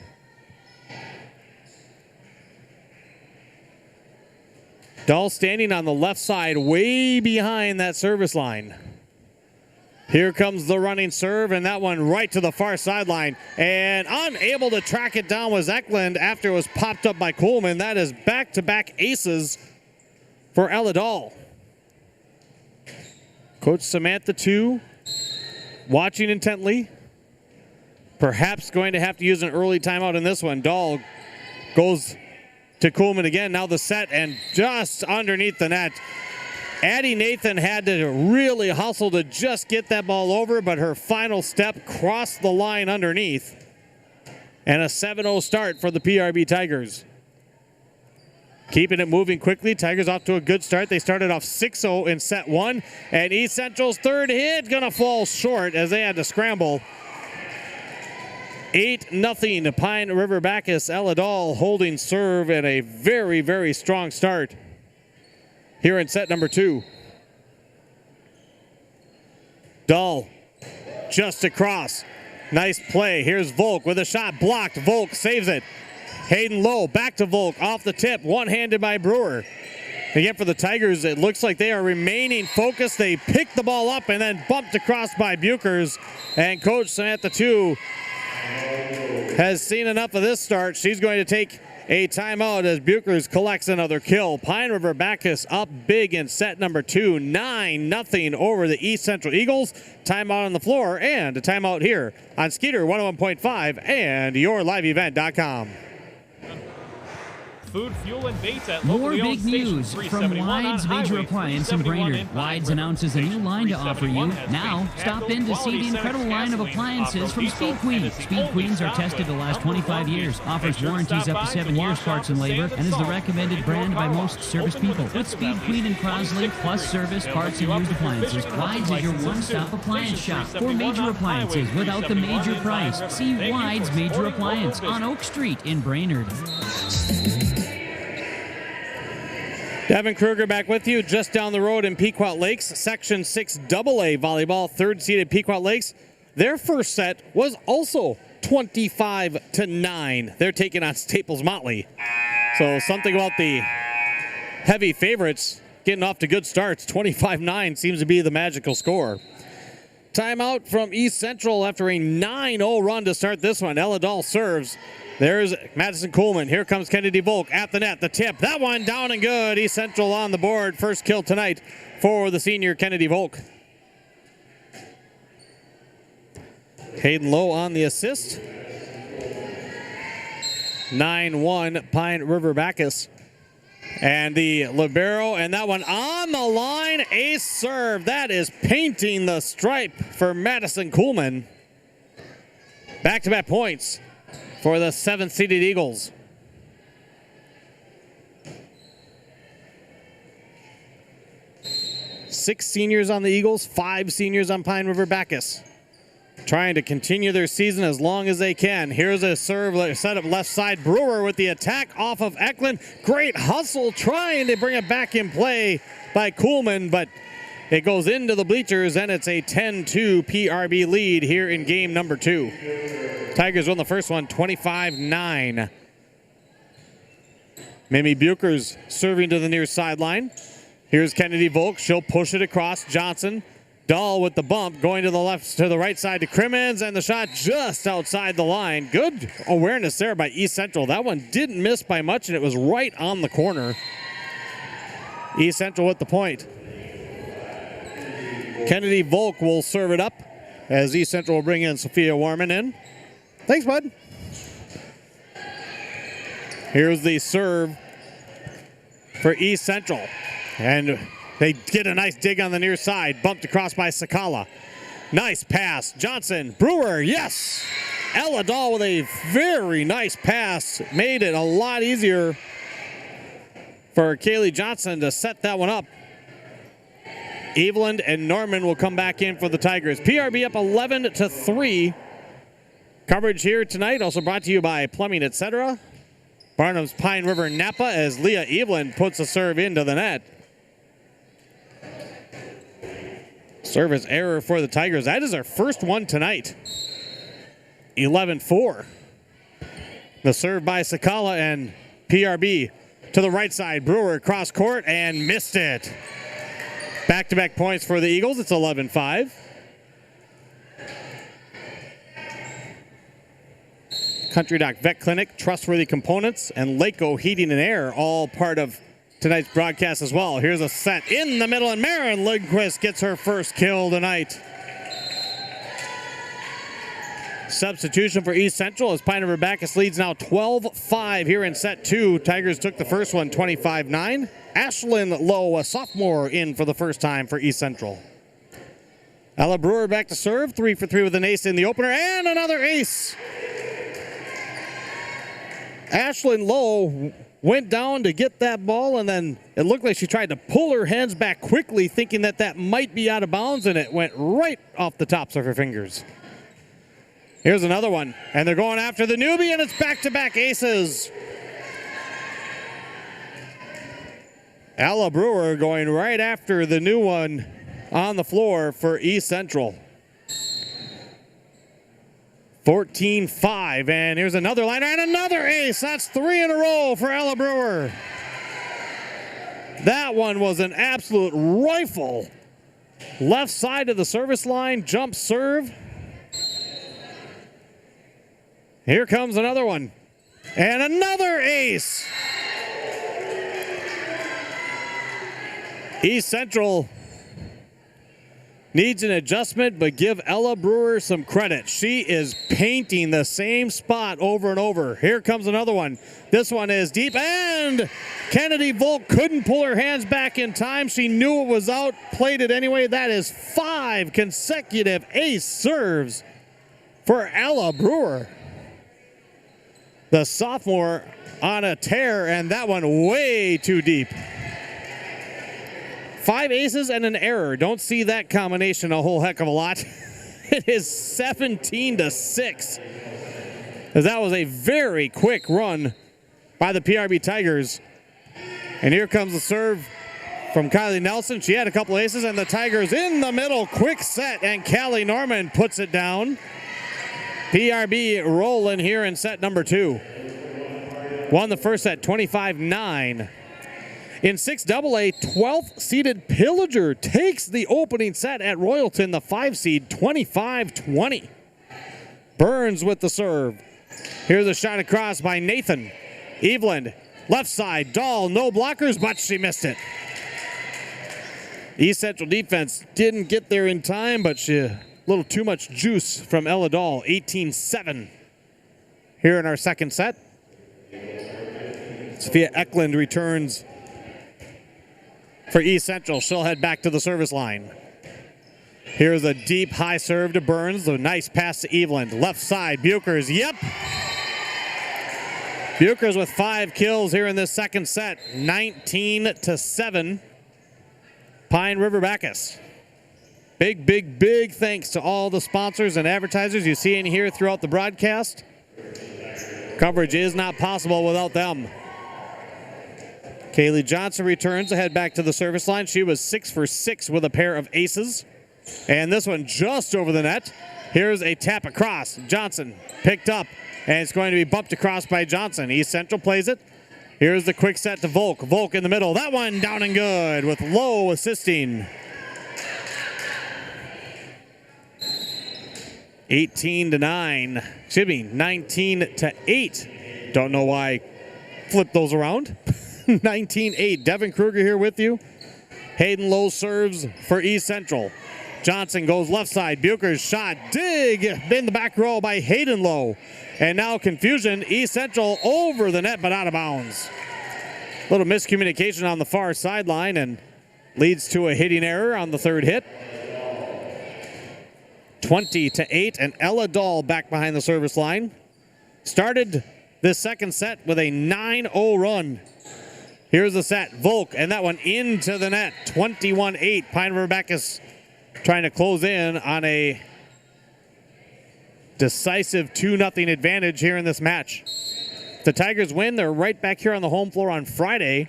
Dahl standing on the left side, way behind that service line. Here comes the running serve, and that one right to the far sideline. And unable to track it down was Eklund after it was popped up by Kuhlman. That is back-to-back aces for Ella Dahl. Coach Samantha, too, watching intently. Perhaps going to have to use an early timeout in this one. Dahl goes to Kuhlman again. Now the set and just underneath the net. Addie Nathan had to really hustle to just get that ball over, but her final step crossed the line underneath. And a 7-0 start for the PRB Tigers. Keeping it moving quickly. Tigers off to a good start. They started off 6-0 in set one. And East Central's third hit going to fall short as they had to scramble. 8-0 to Pine River-Backus. Ella Dahl holding serve and a very, very strong start here in set number two. Dahl just across. Nice play. Here's Volk with a shot blocked. Volk saves it. Hayden Lowe back to Volk off the tip. One-handed by Brewer. Again, for the Tigers, it looks like they are remaining focused. They pick the ball up and then bumped across by Buchers. And Coach Samantha Two has seen enough of this start. She's going to take a timeout as Buchers collects another kill. Pine River-Backus up big in set number two, 9-0 over the East Central Eagles. Timeout on the floor and a timeout here on Skeeter 101.5 and yourliveevent.com. Food, fuel, and baits at More locally owned big news station from 371 Wides on Major Highway Appliance in 371 Brainerd. in Pine Wides River. announces a new line to offer you. 371 has Now, bait, stop tackle, in to see quality the incredible Senex line of gasoline, appliances from off-road Speed diesel, Queen. and is the Speed only Queens are stop tested to with last number 25 one years, beef. offers Make sure to warranties stop up to by 7 the years, wash parts shop and with labor, sand and is the salt. recommended And brand your by car most wash. service Open with people. the With best Speed about Queen and 26 Croslink, plus degrees. service, And parts, hook you and up used with your appliances. fishing Wides is your licenses one-stop too. appliance Station shop for 371 major on appliances Highway without the 371 major in Pine price. River. See Thank you Wides for Major supporting Appliance local on Oak Street in Brainerd. Devin Kruger back with you just down the road in Pequot Lakes. Section 6 AA volleyball, third-seeded Pequot Lakes. Their first set was also 25-9. They're taking on Staples Motley. So something about the heavy favorites getting off to good starts. 25-9 seems to be the magical score. Timeout from East Central after a 9-0 run to start this one. Ella Dahl serves. There's Madison Kuhlman. Here comes Kennedy Volk at the net. The tip. That one down and good. East Central on the board. First kill tonight for the senior Kennedy Volk. Hayden Lowe on the assist. 9-1 Pine River-Backus. And the libero, and that one on the line. Ace serve. That is painting the stripe for Madison Kuhlman. Back-to-back points for the 7th-seeded Eagles. Six seniors on the Eagles, 5 seniors on Pine River-Backus. Trying to continue their season as long as they can. Here's a serve set up left side. Brewer with the attack off of Eklund. Great hustle trying to bring it back in play by Kuhlman, but it goes into the bleachers, and it's a 10-2 PRB lead here in game number 2. Tigers won the first one 25-9. Mimi Buchers serving to the near sideline. Here's Kennedy Volk. She'll push it across. Johnson. Dahl with the bump, going to the left, to the right side to Crimmins, and the shot just outside the line. Good awareness there by East Central. That one didn't miss by much, and it was right on the corner. East Central with the point. Kennedy Volk will serve it up as East Central will bring in Sophia Warman in. Thanks, bud. Here's the serve for East Central. And they get a nice dig on the near side. Bumped across by Sakala. Nice pass. Johnson. Brewer. Yes. Ella Dahl with a very nice pass. Made it a lot easier for Kaylee Johnson to set that one up. Eveland and Norman will come back in for the Tigers. PRB up 11-3. Coverage here tonight also brought to you by Plumbing Etc. Barnum's Pine River Napa as Leah Eveland puts a serve into the net. Service error for the Tigers. That is our first one tonight. 11-4. The serve by Sakala and PRB to the right side. Brewer cross court and missed it. Back-to-back points for the Eagles. It's 11-5. Country Dock Vet Clinic, Trustworthy Components, and Laco Heating and Air, all part of tonight's broadcast as well. Here's a set in the middle, and Maren Lindquist gets her first kill tonight. substitution for East Central as Pine River-Backus leads now 12-5 here in set 2. Tigers took the first one 25-9. Ashlyn Lowe, a sophomore, in for the first time for East Central. Ella Brewer back to serve, 3 for 3 with an ace in the opener, and another ace. Ashlyn Lowe went down to get that ball, and then it looked like she tried to pull her hands back quickly, thinking that that might be out of bounds, and it went right off the tops of her fingers. Here's another one, and they're going after the newbie, and it's back-to-back aces. Ella Brewer going right after the new one on the floor for East Central. 14-5, and here's another liner and another ace. That's 3 in a row for Ella Brewer. That one was an absolute rifle. Left side of the service line, jump serve. Here comes another one. And another ace. East Central needs an adjustment, but give Ella Brewer some credit. She is painting the same spot over and over. Here comes another one. This one is deep, and Kennedy Volk couldn't pull her hands back in time. She knew it was out, played it anyway. That is 5 consecutive ace serves for Ella Brewer. The sophomore on a tear, and that one way too deep. 5 aces and an error. Don't see that combination a whole heck of a lot. It is 17-6. As that was a very quick run by the PRB Tigers. And here comes the serve from Kylie Nelson. She had a couple aces, and the Tigers in the middle. Quick set, and Callie Norman puts it down. PRB rolling here in set number 2. Won the first set 25-9. In 6AA, 12th seeded Pillager takes the opening set at Royalton, the 5 seed, 25-20. Burns with the serve. Here's a shot across by Nathan. Eveland, left side, Dahl, no blockers, but she missed it. East Central defense didn't get there in time, but a little too much juice from Ella Dahl, 18-7. Here in our second set. Sophia Eklund returns for East Central. She'll head back to the service line. Here's a deep high serve to Burns. A nice pass to Eveland. Left side, Bukers. Yep. Bukers with 5 kills here in this second set. 19-7. Pine River-Backus. Big, big, big thanks to all the sponsors and advertisers you see in here throughout the broadcast. Coverage is not possible without them. Kaylee Johnson returns to head back to the service line. She was 6 for 6 with a pair of aces. And this one just over the net. Here's a tap across. Johnson picked up, and it's going to be bumped across by Johnson. East Central plays it. Here's the quick set to Volk. Volk in the middle. That one down and good with Lowe assisting. 18-9. Excuse me, 19-8. Don't know why I flipped those around. 19-8. Devin Kruger here with you. Hayden Lowe serves for East Central. Johnson goes left side. Bucher's shot. Dig in the back row by Hayden Lowe. And now confusion. East Central over the net but out of bounds. A little miscommunication on the far sideline and leads to a hitting error on the third hit. 20-8, and Ella Dahl back behind the service line. Started this second set with a 9-0 run. Here's the set. Volk, and that one into the net. 21-8. Pine River-Backus trying to close in on a decisive 2-0 advantage here in this match. If the Tigers win, they're right back here on the home floor on Friday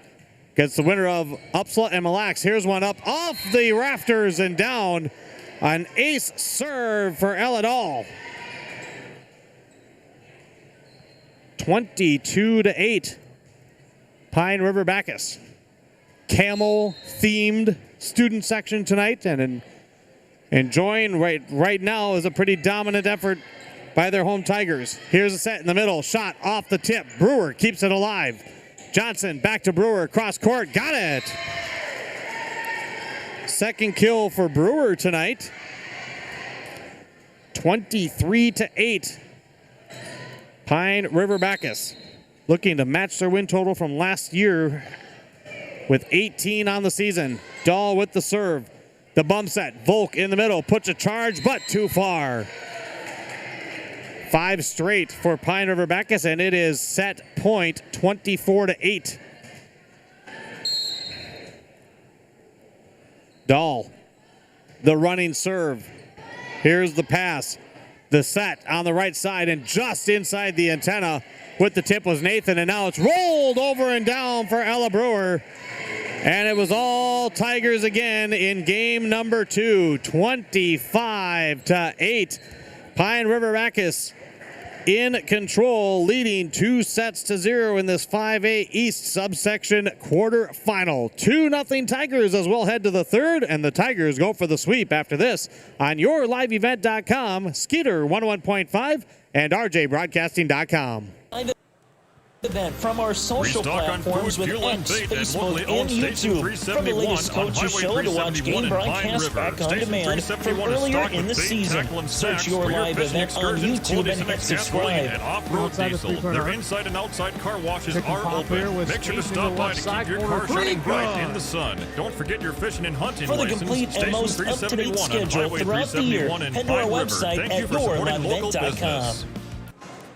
against the winner of Upsala and Mille Lacs. Here's one up off the rafters and down. An ace serve for Ella Dahl. 22-8. Pine River-Backus. Camel-themed student section tonight, and enjoying right now is a pretty dominant effort by their home Tigers. Here's a set in the middle. Shot off the tip. Brewer keeps it alive. Johnson back to Brewer. Cross court. Got it. Second kill for Brewer tonight. 23-8. Pine River-Backus looking to match their win total from last year with 18 on the season. Dahl with the serve. The bump set. Volk in the middle. Puts a charge, but too far. 5 straight for Pine River-Backus, and it is set point 24-8. Dahl, the running serve. Here's the pass. The set on the right side, and just inside the antenna with the tip was Nathan, and now it's rolled over and down for Ella Brewer. And it was all Tigers again in game number 2, 25-8. Pine River-Backus in control, leading 2-0 in this 5A East subsection quarterfinal. 2-0 Tigers as we'll head to the third, and the Tigers go for the sweep after this on yourliveevent.com, Skeeter 101.5, and rjbroadcasting.com. Event from our social platforms with X, Facebook, and YouTube. From the latest coaches show to watch game broadcasts back on demand from earlier in the season. Search your live event on YouTube and hit subscribe. Off-road diesel. Their inside and outside car washes are open. Make sure to stop by to keep your car shining bright in the sun. Don't forget your fishing and hunting For the license. complete and most up-to-date schedule throughout the year, head to our website at yourliveevent.com.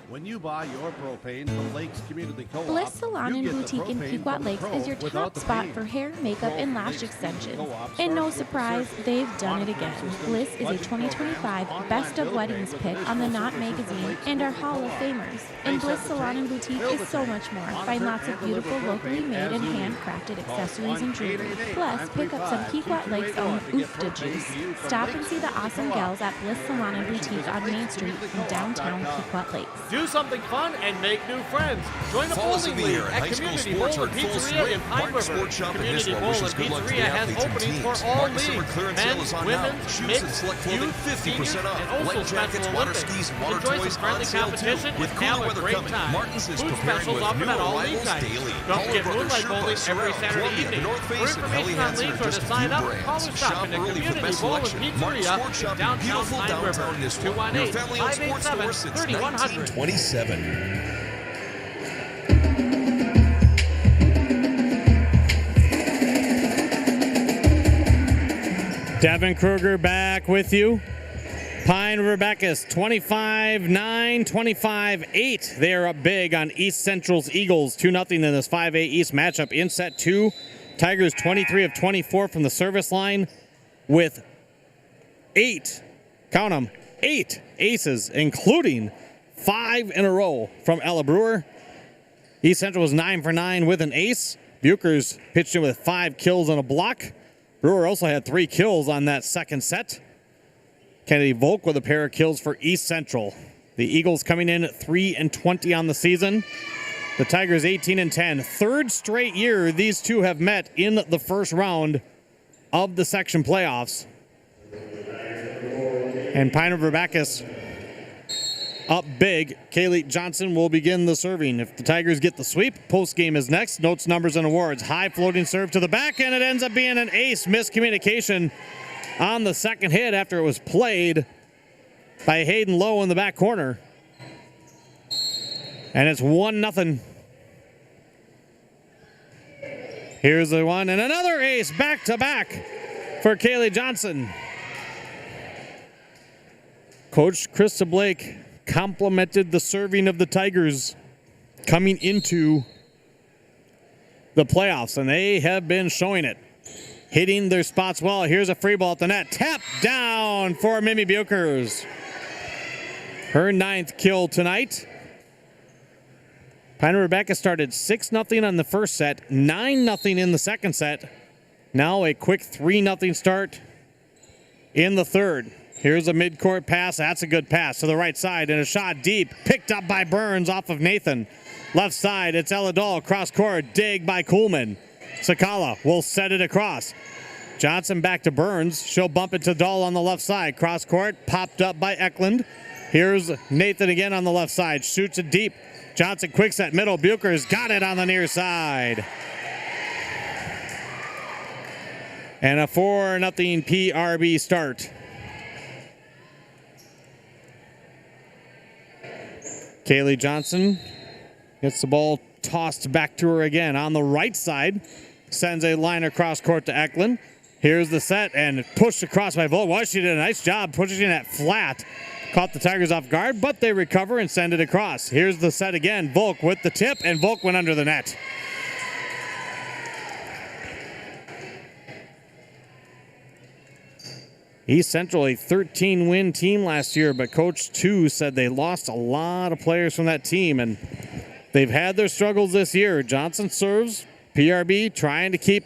When you buy your propane from Lakes Community Co-op, Bliss Salon and Boutique in Pequot Lakes is your top spot for hair, makeup, and lash extensions. And no surprise, they've done it again. Bliss is a 2025 Best of Weddings pick on the Knot magazine and our Hall of Famers. And Bliss Salon and Boutique is so much more. Find lots of beautiful locally made and handcrafted accessories and jewelry. Plus, pick up some Pequot Lakes own Oofta juice. Stop and see the awesome gals at Bliss Salon and Boutique on Main Street in downtown Pequot Lakes. Do something fun and make new friends. Join a bowling league at Community Bowl and Pizzeria in Pine River. Community Bowl and Pizzeria has openings for all leagues. Men's, women's, mixed, youth, seniors, and also Special Olympics. Enjoy some friendly competition and have a great time. Food specials offered at all league nights. Don't forget Moonlight Bowling every Saturday evening. For information on leagues or to sign up, call or stop in the Community Bowl and Pizzeria in downtown Pine River. 218-587-3100. 27. Devin Kruger back with you. Pine River-Backus 25-9, 25-8. They are up big on East Central's Eagles, 2-0 in this 5A East matchup in set 2. Tigers 23 of 24 from the service line with 8, count them, 8 aces, including 5 in a row from Ella Brewer. East Central was 9 for 9 with an ace. Buchers pitched in with 5 kills and a block. Brewer also had 3 kills on that second set. Kennedy Volk with a pair of kills for East Central. The Eagles coming in at 3-20 on the season. The Tigers 18-10. Third straight year these two have met in the first round of the section playoffs. And Pine River-Backus up big. Kaylee Johnson will begin the serving. If the Tigers get the sweep, post game is next. Notes, numbers, and awards. High floating serve to the back, and it ends up being an ace. Miscommunication on the second hit after it was played by Hayden Lowe in the back corner. And it's 1-0. Here's the one, and another ace back-to-back for Kaylee Johnson. Coach Krista Blake complimented the serving of the Tigers coming into the playoffs, and they have been showing it. Hitting their spots well. Here's a free ball at the net. Tap down for Mimi Buchers. Her 9th kill tonight. Pine River-Backus started 6-0 on the first set, 9-0 in the second set. Now a quick 3-0 start in the third. Here's a midcourt pass. That's a good pass to the right side, and a shot deep. Picked up by Burns off of Nathan. Left side, it's Ella Dahl. Cross court, dig by Kuhlman. Sakala will set it across. Johnson back to Burns. She'll bump it to Dahl on the left side. Cross court, popped up by Eklund. Here's Nathan again on the left side. Shoots it deep. Johnson quick set middle. Buchers got it on the near side. And a 4-0 PRB start. Kaylee Johnson gets the ball tossed back to her again on the right side. Sends a line across court to Eklund. Here's the set and pushed across by Volk. Well, she did a nice job pushing that flat. Caught the Tigers off guard, but they recover and send it across. Here's the set again. Volk with the tip, and Volk went under the net. East Central, a 13-win team last year, but Coach 2 said they lost a lot of players from that team, and they've had their struggles this year. Johnson serves. PRB trying to keep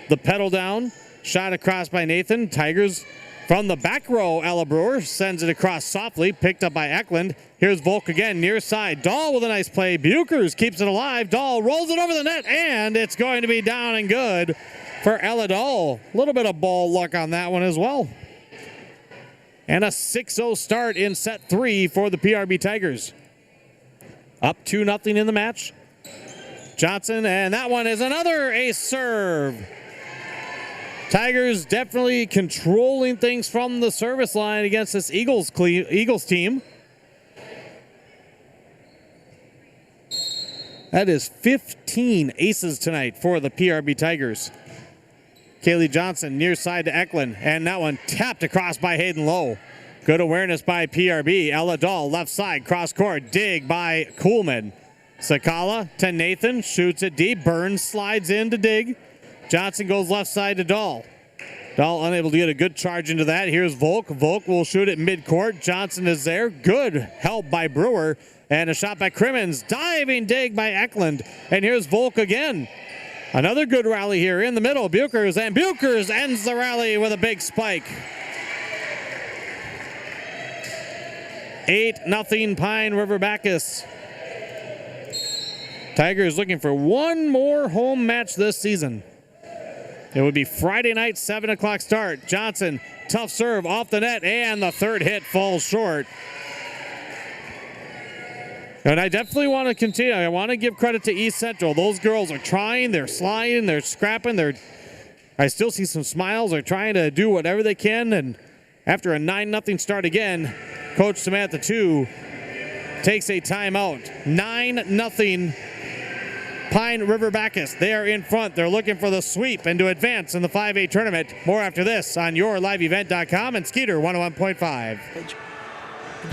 the pedal down. Shot across by Nathan. Tigers from the back row. Ella Brewer sends it across softly. Picked up by Eklund. Here's Volk again, near side. Dahl with a nice play. Bukers keeps it alive. Dahl rolls it over the net, and it's going to be down and good for Ella Dahl. A little bit of ball luck on that one as well. And a 6-0 start in set 3 for the PRB Tigers. Up 2-0 in the match. Johnson, and that one is another ace serve. Tigers definitely controlling things from the service line against this Eagles team. That is 15 aces tonight for the PRB Tigers. Kaylee Johnson near side to Eklund, and that one tapped across by Hayden Lowe. Good awareness by PRB. Ella Dahl left side, cross court, dig by Kuhlman. Sakala to Nathan, shoots it deep. Burns slides in to dig. Johnson goes left side to Dahl. Dahl unable to get a good charge into that. Here's Volk. Volk will shoot it midcourt. Johnson is there. Good help by Brewer. And a shot by Crimmins. Diving dig by Eklund. And here's Volk again. Another good rally here in the middle. Bukers, and Bukers ends the rally with a big spike. 8-0 Pine River-Backus. Tigers looking for one more home match this season. It would be Friday night, 7 o'clock start. Johnson, tough serve off the net, and the third hit falls short. And I definitely want to continue. I want to give credit to East Central. Those girls are trying, they're sliding, they're scrapping. I still see some smiles. They're trying to do whatever they can. And after a 9-0 start again, Coach Samantha 2 takes a timeout. 9-0 Pine River-Backus. They are in front. They're looking for the sweep and to advance in the 5A tournament. More after this on yourliveevent.com and Skeeter 101.5.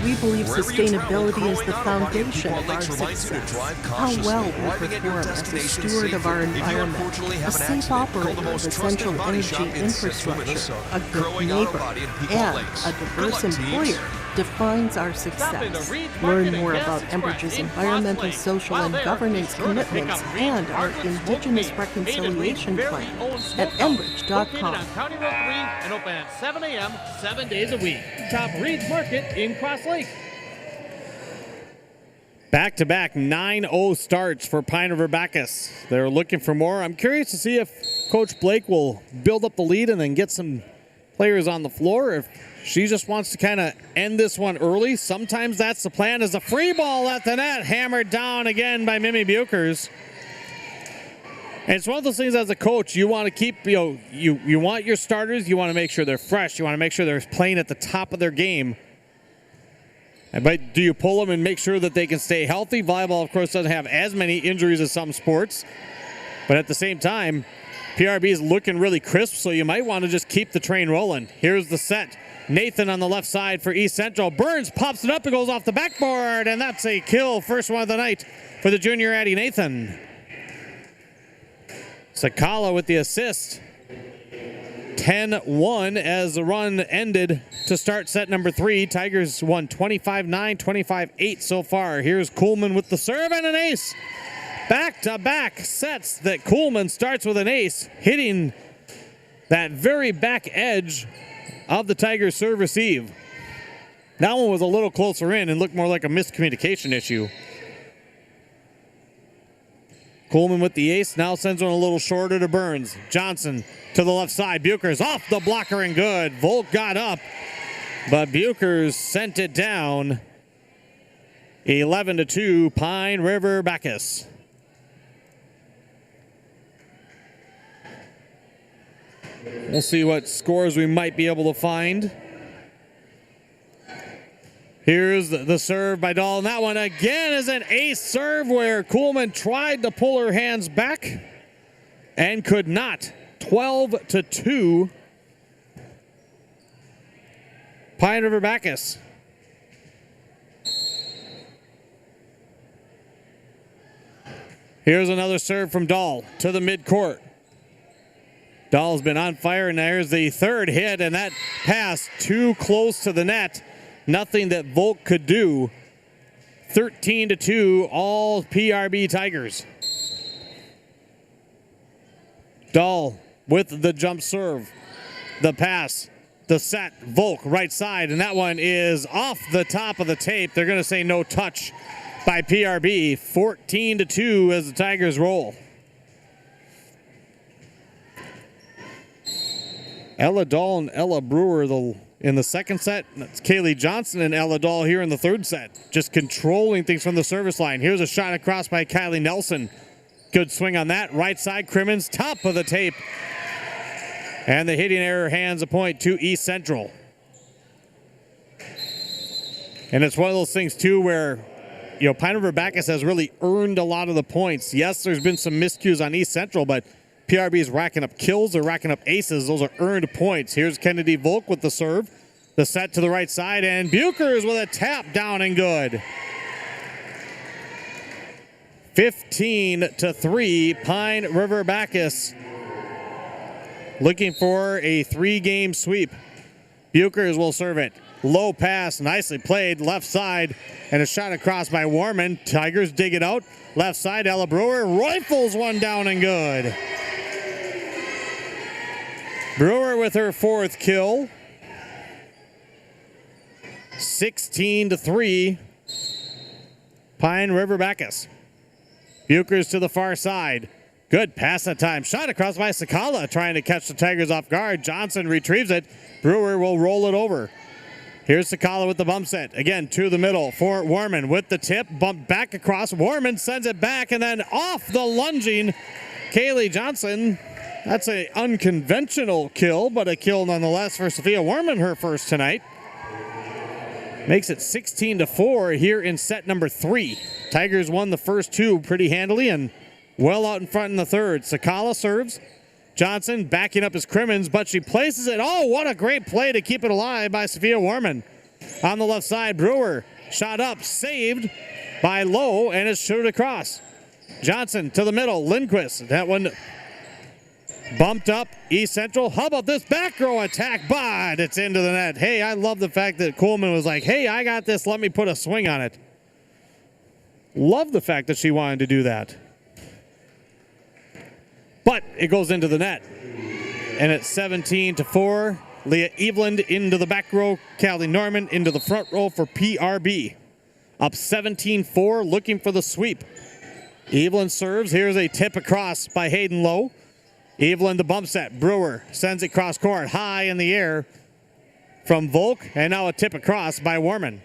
We believe sustainability is the foundation of our success. How well we perform as a steward of our environment, a safe operator of essential energy infrastructure, a good neighbor, and a diverse employer defines our success. Learn more about Enbridge's environmental, social, and governance commitments and our Indigenous Reconciliation Plan at Enbridge.com. County Road 3 and open at 7 a.m. 7 days a week. Top Reed's Market in Cross Lake. Back-to-back 9-0 starts for Pine River-Backus. They're looking for more. I'm curious to see if Coach Blake will build up the lead and then get some players on the floor. If she just wants to kind of end this one early, sometimes that's the plan. As a free ball at the net, hammered down again by Mimi Bukers. And it's one of those things as a coach, you want to keep, you want your starters, you want to make sure they're fresh, you want to make sure they're playing at the top of their game. But do you pull them and make sure that they can stay healthy? Volleyball, of course, doesn't have as many injuries as some sports. But at the same time, PRB is looking really crisp, so you might want to just keep the train rolling. Here's the set. Nathan on the left side for East Central. Burns pops it up and goes off the backboard, and that's a kill. First one of the night for the junior Addie Nathan. Sakala with the assist. 10-1 as the run ended to start set number 3. Tigers won 25-9, 25-8 so far. Here's Kuhlman with the serve and an ace. Back-to-back sets that Kuhlman starts with an ace, hitting that very back edge of the Tigers serve receive. That one was a little closer in and looked more like a miscommunication issue. Kuhlman with the ace, now sends one a little shorter to Burns. Johnson to the left side. Bukers off the blocker and good. Volk got up, but Bukers sent it down. 11-2, Pine River-Backus. We'll see what scores we might be able to find. Here's the serve by Dahl, and that one again is an ace serve where Kuhlman tried to pull her hands back and could not. 12-2. Pine River-Backus. Here's another serve from Dahl to the midcourt. Dahl's been on fire, and there's the third hit, and that pass too close to the net. Nothing that Volk could do. 13-2, all PRB Tigers. Dahl with the jump serve. The pass, the set, Volk right side, and that one is off the top of the tape. They're going to say no touch by PRB. 14-2 as the Tigers roll. Ella Dahl and Ella Brewer in the second set. That's Kaylee Johnson and Ella Dahl here in the third set. Just controlling things from the service line. Here's a shot across by Kylie Nelson. Good swing on that. Right side, Crimmins, top of the tape. And the hitting error hands a point to East Central. And it's one of those things, too, where, you know, Pine River-Backus has really earned a lot of the points. Yes, there's been some miscues on East Central, but PRB is racking up kills. They're racking up aces. Those are earned points. Here's Kennedy Volk with the serve. The set to the right side, and Buchers with a tap down and good. 15-3, Pine River-Backus looking for a 3-game sweep. Buchers will serve it. Low pass, nicely played, left side, and a shot across by Warman. Tigers dig it out. Left side, Ella Brewer rifles one down and good. Brewer with her 4th kill. 16-3, Pine River-Backus. Buchers to the far side. Good pass that time. Shot across by Sakala, trying to catch the Tigers off guard. Johnson retrieves it. Brewer will roll it over. Here's Sakala with the bump set. Again, to the middle for Warman with the tip. Bump back across. Warman sends it back, and then off the lunging Kaylee Johnson. That's an unconventional kill, but a kill nonetheless for Sophia Warman, her first tonight. Makes it 16-4 here in set number 3. Tigers won the first 2 pretty handily and well out in front in the third. Sakala serves. Johnson backing up his Crimmins, but she places it. Oh, what a great play to keep it alive by Sophia Warman. On the left side, Brewer shot up, saved by Lowe, and it's shooted across. Johnson to the middle, Lindquist. That one bumped up East Central. How about this back row attack? But it's into the net. Hey, I love the fact that Coleman was like, hey, I got this. Let me put a swing on it. Love the fact that she wanted to do that. But it goes into the net. And it's 17-4. Leah Eveland into the back row. Callie Norman into the front row for PRB. Up 17-4, looking for the sweep. Eveland serves. Here's a tip across by Hayden Lowe. Eveland the bump set. Brewer sends it cross court, high in the air from Volk, and now a tip across by Warman.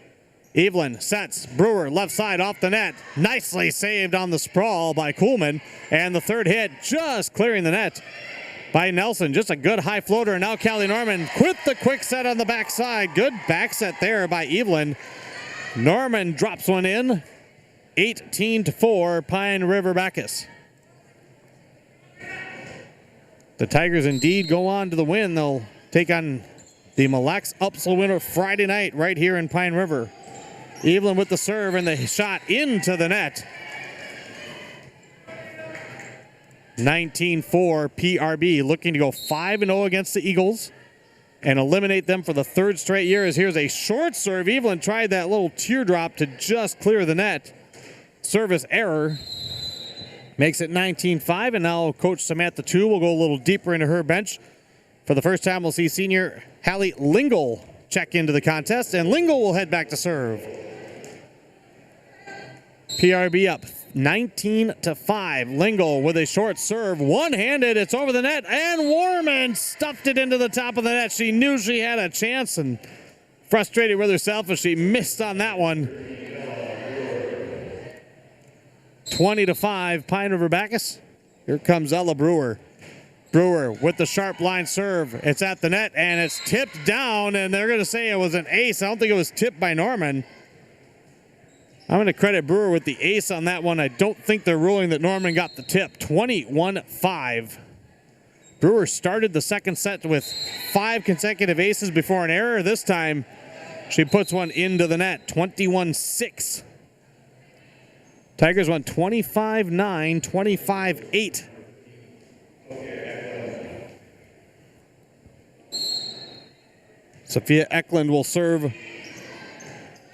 Eveland sets. Brewer left side off the net. Nicely saved on the sprawl by Kuhlman, and the third hit just clearing the net by Nelson. Just a good high floater, and now Callie Norman with the quick set on the backside. Good back set there by Eveland. Norman drops one in. 18-4, Pine River-Backus. The Tigers indeed go on to the win. They'll take on the Mille Lacs Upsall winner Friday night right here in Pine River. Evelyn with the serve and the shot into the net. 19-4 PRB looking to go 5-0 against the Eagles and eliminate them for the third straight year. As here's a short serve. Evelyn tried that little teardrop to just clear the net. Service error. Makes it 19-5, and now Coach Samantha Tu will go a little deeper into her bench. For the first time, we'll see senior Hallie Lingle check into the contest, and Lingle will head back to serve. PRB up 19-5. Lingle with a short serve, one-handed, it's over the net, and Warman stuffed it into the top of the net. She knew she had a chance, and frustrated with herself as she missed on that one. 20-5, Pine River-Backus. Here comes Ella Brewer. Brewer with the sharp line serve. It's at the net, and it's tipped down, and they're going to say it was an ace. I don't think it was tipped by Norman. I'm going to credit Brewer with the ace on that one. I don't think they're ruling that Norman got the tip. 21-5. Brewer started the second set with 5 consecutive aces before an error. This time, she puts one into the net. 21-6. Tigers won 25-9, 25-8. Sophia Eklund will serve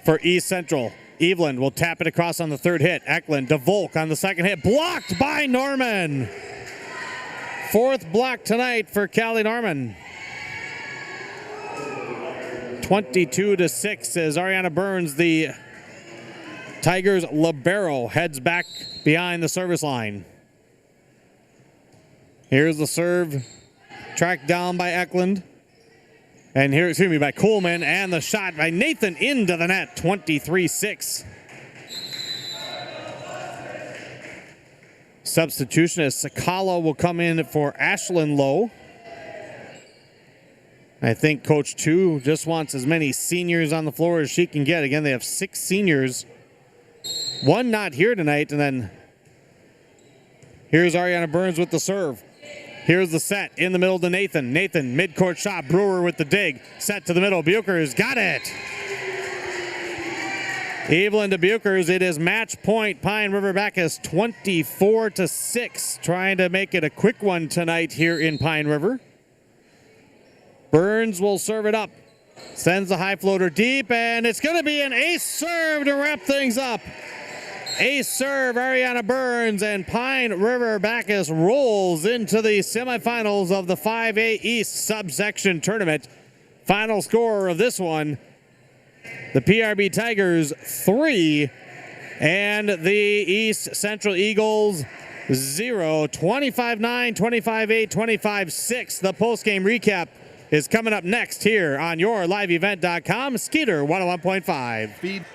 for East Central. Evelyn will tap it across on the third hit. Eklund to Volk on the second hit. Blocked by Norman. 4th block tonight for Callie Norman. 22-6 as Ariana Burns, the Tigers libero, heads back behind the service line. Here's the serve, tracked down by Eklund. And here, by Coleman, and the shot by Nathan into the net, 23-6. Substitution as Sakala will come in for Ashlyn Lowe. I think Coach Chu just wants as many seniors on the floor as she can get. Again, they have 6 seniors. 1 not here tonight, and then here's Ariana Burns with the serve. Here's the set in the middle to Nathan. Nathan, midcourt shot. Brewer with the dig. Set to the middle. Buchers got it. Evelyn to Buchers. It is match point. Pine River-Backus 24-6. Trying to make it a quick one tonight here in Pine River. Burns will serve it up. Sends the high floater deep, and it's going to be an ace serve to wrap things up. Ace serve, Ariana Burns, and Pine River-Backus rolls into the semifinals of the 5A East subsection tournament. Final score of this one, the PRB Tigers 3 and the East Central Eagles 0. 25-9, 25-8, 25-6. The postgame recap is coming up next here on yourliveevent.com. Skeeter 101.5.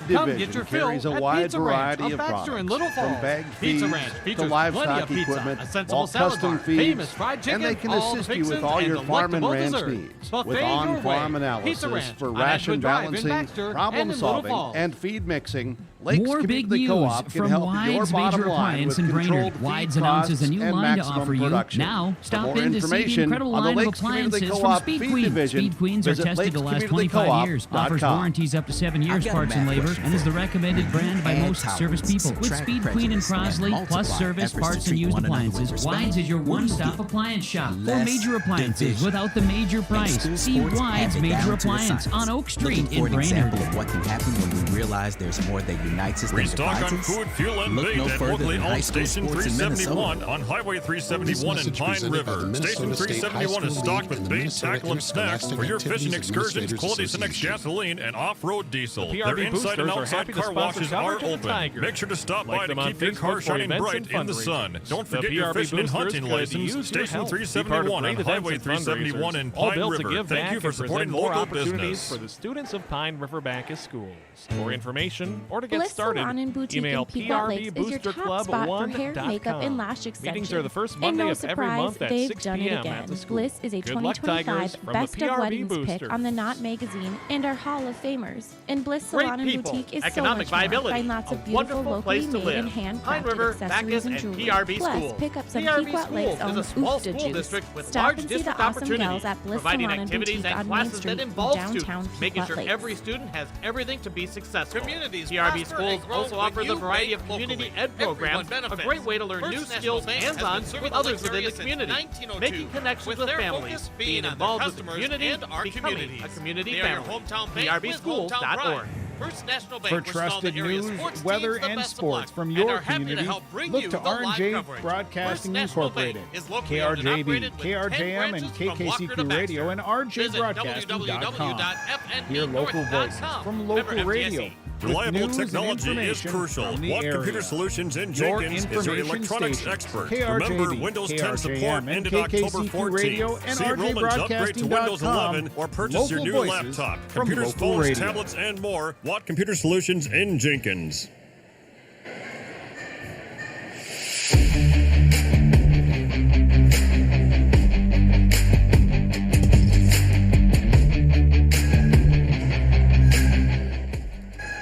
Come get your fill carries a at wide Pizza variety Ranch of Baxter and products, Little from Falls. bagged Pizza feeds Ranch to features livestock plenty of pizza, equipment, a sensible all salad custom bar, feeds, famous fried chicken, and they can all assist the you with fixins, all your and farm and delectable ranch desserts. needs Buffet with your on-farm way. Pizza analysis Ranch for on ration Ashwood Drive in balancing, Baxter problem and in Little solving, Falls. and feed mixing. Lakes More big Community news Co-op can from help your Wides bottom Major line with Appliance in controlled Brainerd. Wides feed announces a costs new and line to maximum offer you. production. Now, For stop more in to see the information incredible on the line of Lakes Community appliances from Co-op Speed Feed Queen. Division, Speed Queens are visit tested to last 25 years, offers warranties up to 7 years, parts and labor, and is the recommended brand by most service people. With Speed Queen and Crosley, plus service, parts, and used appliances, Wides is your one-stop appliance shop for major appliances without the major price. See Wides Major Appliance on Oak Street in Brainerd. Of what can happen when we realize there's more that unites us than Restock on divides us. food, fuel, and Look bait no at further locally than high owned school Station sports in 371 on Highway 371 in Pine River. Station 371 is stocked with bait, tackle, and snacks for your fishing excursions, quality Cenex gasoline, and off-road diesel. The Their PRB inside and boosters are outside happy to car sponsor washes are coverage of the open. Tigers. Make sure to stop Like by to them on keep your Facebook car for shining events bright and in the sun. fundraisers. Don't The forget your PRB fishing and boosters hunting could use license. your Station help. Be part of 371 on great Highway events and 371 in fundraisers, all Pine built to River. give Thank back you for and present supporting more local opportunities business. for the students of Pine River-Backus schools. For information or to get Bliss started, Salon and Boutique email in Pequot Lakes is your top spot for hair, makeup, and lash extensions. Meetings are the first And Monday no of every surprise, month at they've 6 done it p.m. again. at the school. Bliss is a Good luck, Tigers, 2025 from Best the of PRB Weddings Boosters. pick on the Knot magazine and our Hall of Famers. And Bliss Great Salon and people, Boutique is so economic much more. viability, Find lots a of beautiful wonderful locally place to made live. and Pine handcrafted River, accessories Backus, and and jewelry. PRB Plus, schools. pick up some PRB Pequot Lakes schools own is a small Oofta school juice. district with Stop large and see the district awesome opportunities, gals at Bliss providing Salon and activities Boutique and on Main classes Street that in involve downtown students, making Pequot sure Lakes. every student has everything to be successful. Communities PRB prosper schools and grow also when offer the you variety bank of community locally. ed programs, Everyone a benefits. great way to learn new First skills National Bank has hands-on been serving with the others Lakes within the area since community, 1902, making connections with with their families, focus being being on their involved with the customers community, and our becoming communities. a community They are your family. hometown bank with hometown pride. PRBschools.org. First National Bank, For which is all trusted the area's news, sports weather, teams, the and best of sports luck, from and your are happy community, to help bring look you to the live RJ coverage. Broadcasting First National Incorporated, Bank is locally owned and KRJB, operated with 10 KRJM, and branches from Walker to KKCQ Radio, Baxter. and Visit RJBroadcasting.com. Hear www.fnbnorth.com. local voices from local Member radio. FDIC. with Reliable news and technology is information crucial. from the Watt area. Computer Solutions in Your Jenkins is your information electronics stations, expert. KRJB, Remember, Windows 10 support KRJM, and ended October KKCQ 14th. Radio, and See enrollment to upgrade to Windows 11 or purchase your Local new voices laptop. from Computers, local phones, radio. tablets, and more. Watt Computer Solutions in Jenkins.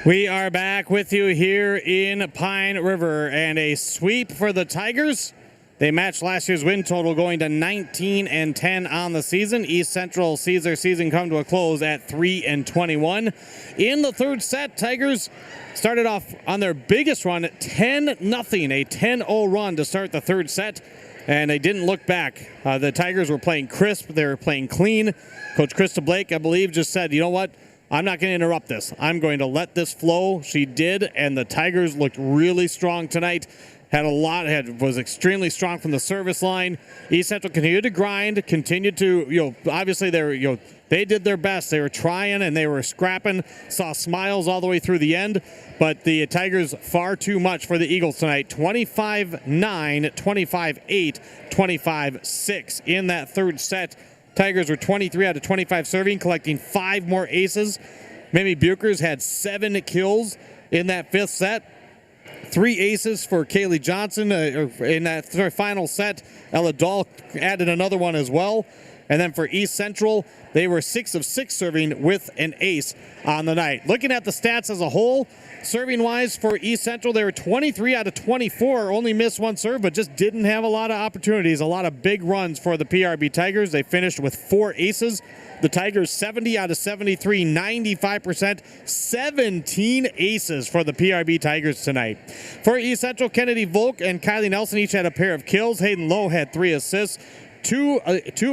We are back with you here in Pine River, and a sweep for the Tigers. They matched last year's win total, going to 19-10 on the season. East Central sees their season come to a close at 3-21. In the third set, Tigers started off on their biggest run, 10-0, a 10-0 run to start the third set, and they didn't look back. The Tigers were playing crisp. They were playing clean. Coach Krista Blake, I believe, just said, you know what? I'm not going to interrupt this. I'm going to let this flow. She did, and the Tigers looked really strong tonight. Was extremely strong from the service line. East Central continued to grind, continued to, obviously they did their best. They were trying and they were scrapping. Saw smiles all the way through the end, but the Tigers far too much for the Eagles tonight. 25-9, 25-8, 25-6 in that third set. Tigers were 23 out of 25 serving, collecting 5 more aces. Mimi Buchers had 7 kills in that fifth set. 3 aces for Kaylee Johnson in that final set. Ella Dahl added another one as well. And then for East Central, they were 6 of 6 serving with an ace on the night. Looking at the stats as a whole, serving-wise for East Central, they were 23 out of 24, only missed 1 serve, but just didn't have a lot of opportunities, a lot of big runs for the PRB Tigers. They finished with 4 aces. The Tigers 70 out of 73, 95%, 17 aces for the PRB Tigers tonight. For East Central, Kennedy Volk and Kylie Nelson each had a pair of kills. Hayden Lowe had 3 assists. Two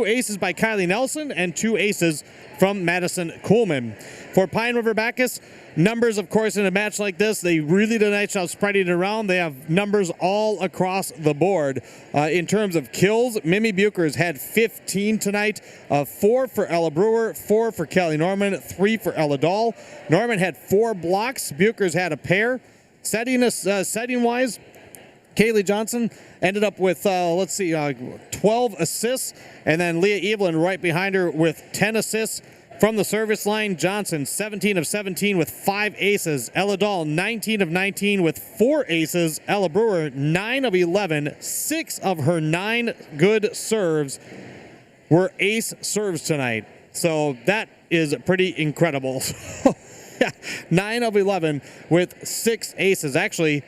aces by Kylie Nelson and 2 aces from Madison Coolman. For Pine River-Backus, numbers, of course, in a match like this, they really did a nice job spreading it around. They have numbers all across the board. In terms of kills, Mimi Buchers had 15 tonight, 4 for Ella Brewer, 4 for Kelly Norman, 3 for Ella Dahl. Norman had 4 blocks. Buchers had a pair. Setting-wise, Kaylee Johnson ended up with, 12 assists, and then Leah Evelyn right behind her with 10 assists. From the service line, Johnson 17 of 17 with 5 aces. Ella Dahl 19 of 19 with 4 aces. Ella Brewer 9 of 11. 6 of her 9 good serves were ace serves tonight. So that is pretty incredible. 9 of 11 with 6 aces. Actually,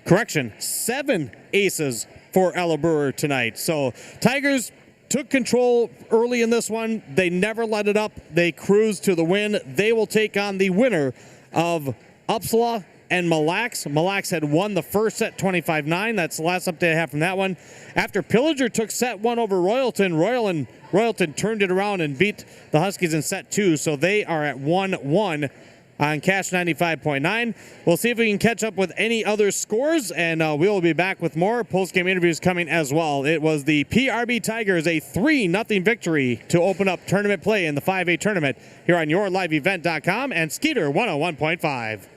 correction, 7 aces for Ella Brewer tonight. So Tigers took control early in this one. They never let it up. They cruised to the win. They will take on the winner of Uppsala and Mille Lacs. Mille Lacs had won the first set 25-9. That's the last update I have from that one. After Pillager took set 1 over Royalton, Royalton turned it around and beat the Huskies in set 2. So they are at 1-1 on Cash 95.9. We'll see if we can catch up with any other scores, and we will be back with more post-game interviews coming as well. It was the PRB Tigers, a 3-0 victory to open up tournament play in the 5A tournament here on YourLiveEvent.com and Skeeter 101.5.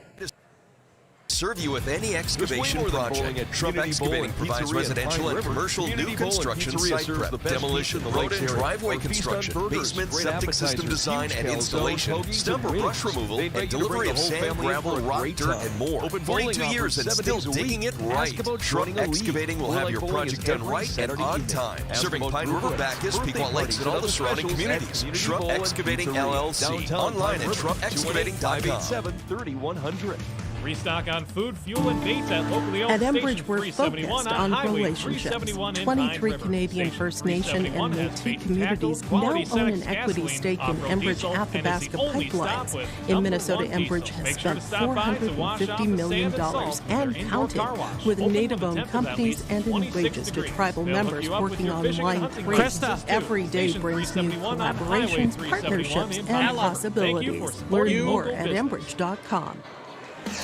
Serve you with any excavation project. Shrub Excavating provides residential and commercial new construction, site prep, demolition, road and driveway construction, basement septic system design and installation, stump or brush removal, and delivery of sand, gravel, rock, dirt, and more. 42 years and still digging it right. Shrub Excavating will have your project done right and on time. Serving Pine River-Backus, Pequot Lakes, and all the surrounding communities. Shrub Excavating LLC. Online at shrubexcavating.com. Restock on food, fuel, and baits at locally owned At Enbridge, stations we're 371 focused on on Highway relationships. 371 in 23 Pine River. Canadian Station First Nation and 371 has Métis bait communities tackle, now quality own an Senex equity gasoline, stake in off-road Enbridge diesel, and is the Athabasca only stop pipelines. with In number Minnesota, 1 Enbridge diesel. has Make sure spent to stop by to wash off $450 the million sand and salt and with their indoor counting, car wash. with Open native-owned with a temp of at companies least and in 26 wages to degrees. tribal They'll hook members you up with working your on fishing and line hunting creeks. licenses, too. Every day Station brings new 371 on Highway collaborations, 371 partnerships, in and Pine River. Thank you for possibilities. supporting Learn more local at business. Enbridge.com.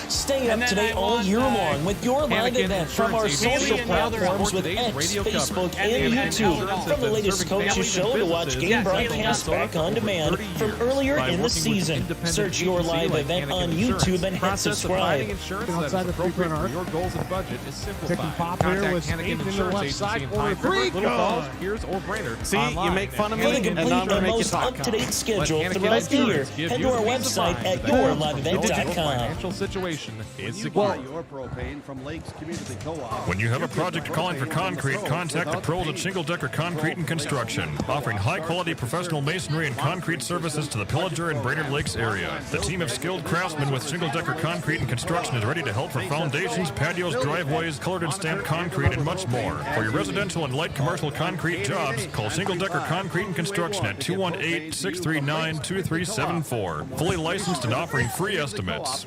Stay up to date all year long with your live event from our social platforms with X, Facebook, and YouTube. From the latest coaches show to watch game broadcasts back on demand from earlier in the season. Search your live event on YouTube and hit subscribe. Outside the 3.R, your goals and budget is simplified. Pick and pop here with 8 in the left side corner. Little Falls, Piers, or Brainerd. See, you make fun of me, For the and complete now I'm going and to make you most talk. up-to-date schedule throughout the year, head to our website at yourliveevent.com. Financial situation information is You buy secure. your propane from Lakes Community Co-op. When you have a project calling for concrete, contact the pros at Shingle Decker Concrete and Construction, offering high-quality professional masonry and concrete services to the Pillager and Brainerd Lakes area. The team of skilled craftsmen with Shingle Decker Concrete and Construction is ready to help for foundations, patios, driveways, colored and stamped concrete, and much more. For your residential and light commercial concrete jobs, call Shingle Decker Concrete and Construction at 218-639-2374. Fully licensed and offering free estimates.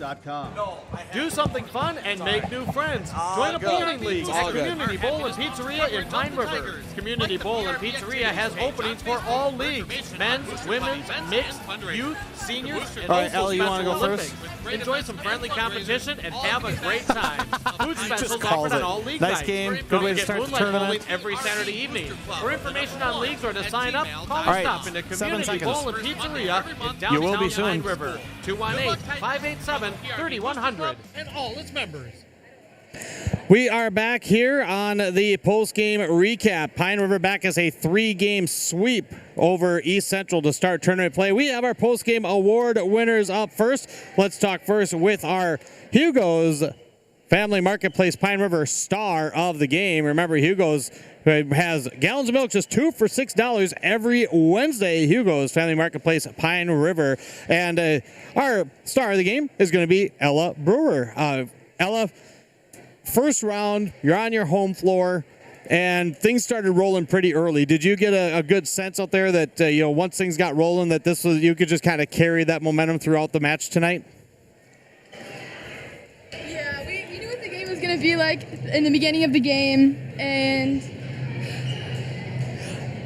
Do something fun and make new friends. Join a bowling league at Community Bowl and Pizzeria in Pine River. Community Bowl and Pizzeria has openings for all leagues: men's, women's, mixed, youth, seniors, and All right, also Ellie, you wanna Special go Olympics. first? Enjoy some friendly competition and have a great time. Food specials calls offered on it. all league Nice nights. game. You Good way to get start the moonlight tournament. bowling every Saturday evening. For information on leagues or to sign up, call All or right, stop into 7 Community seconds. Bowl and Pizzeria in You will be downtown Pine soon. River. 218-587-3100. And all its members. We are back here on the post-game recap. Pine River-Backus a 3-game sweep over East Central to start tournament play. We have our post-game award winners up first. Let's talk first with our Hugo's Family Marketplace Pine River star of the game. Remember, Hugo's has gallons of milk just $2 for $6 every Wednesday. Hugo's Family Marketplace Pine River. And our star of the game is going to be Ella Brewer. Ella, first round, you're on your home floor, and things started rolling pretty early. Did you get a good sense out there that once things got rolling, that this was you could just kind of carry that momentum throughout the match tonight? Yeah, we knew what the game was going to be like in the beginning of the game, and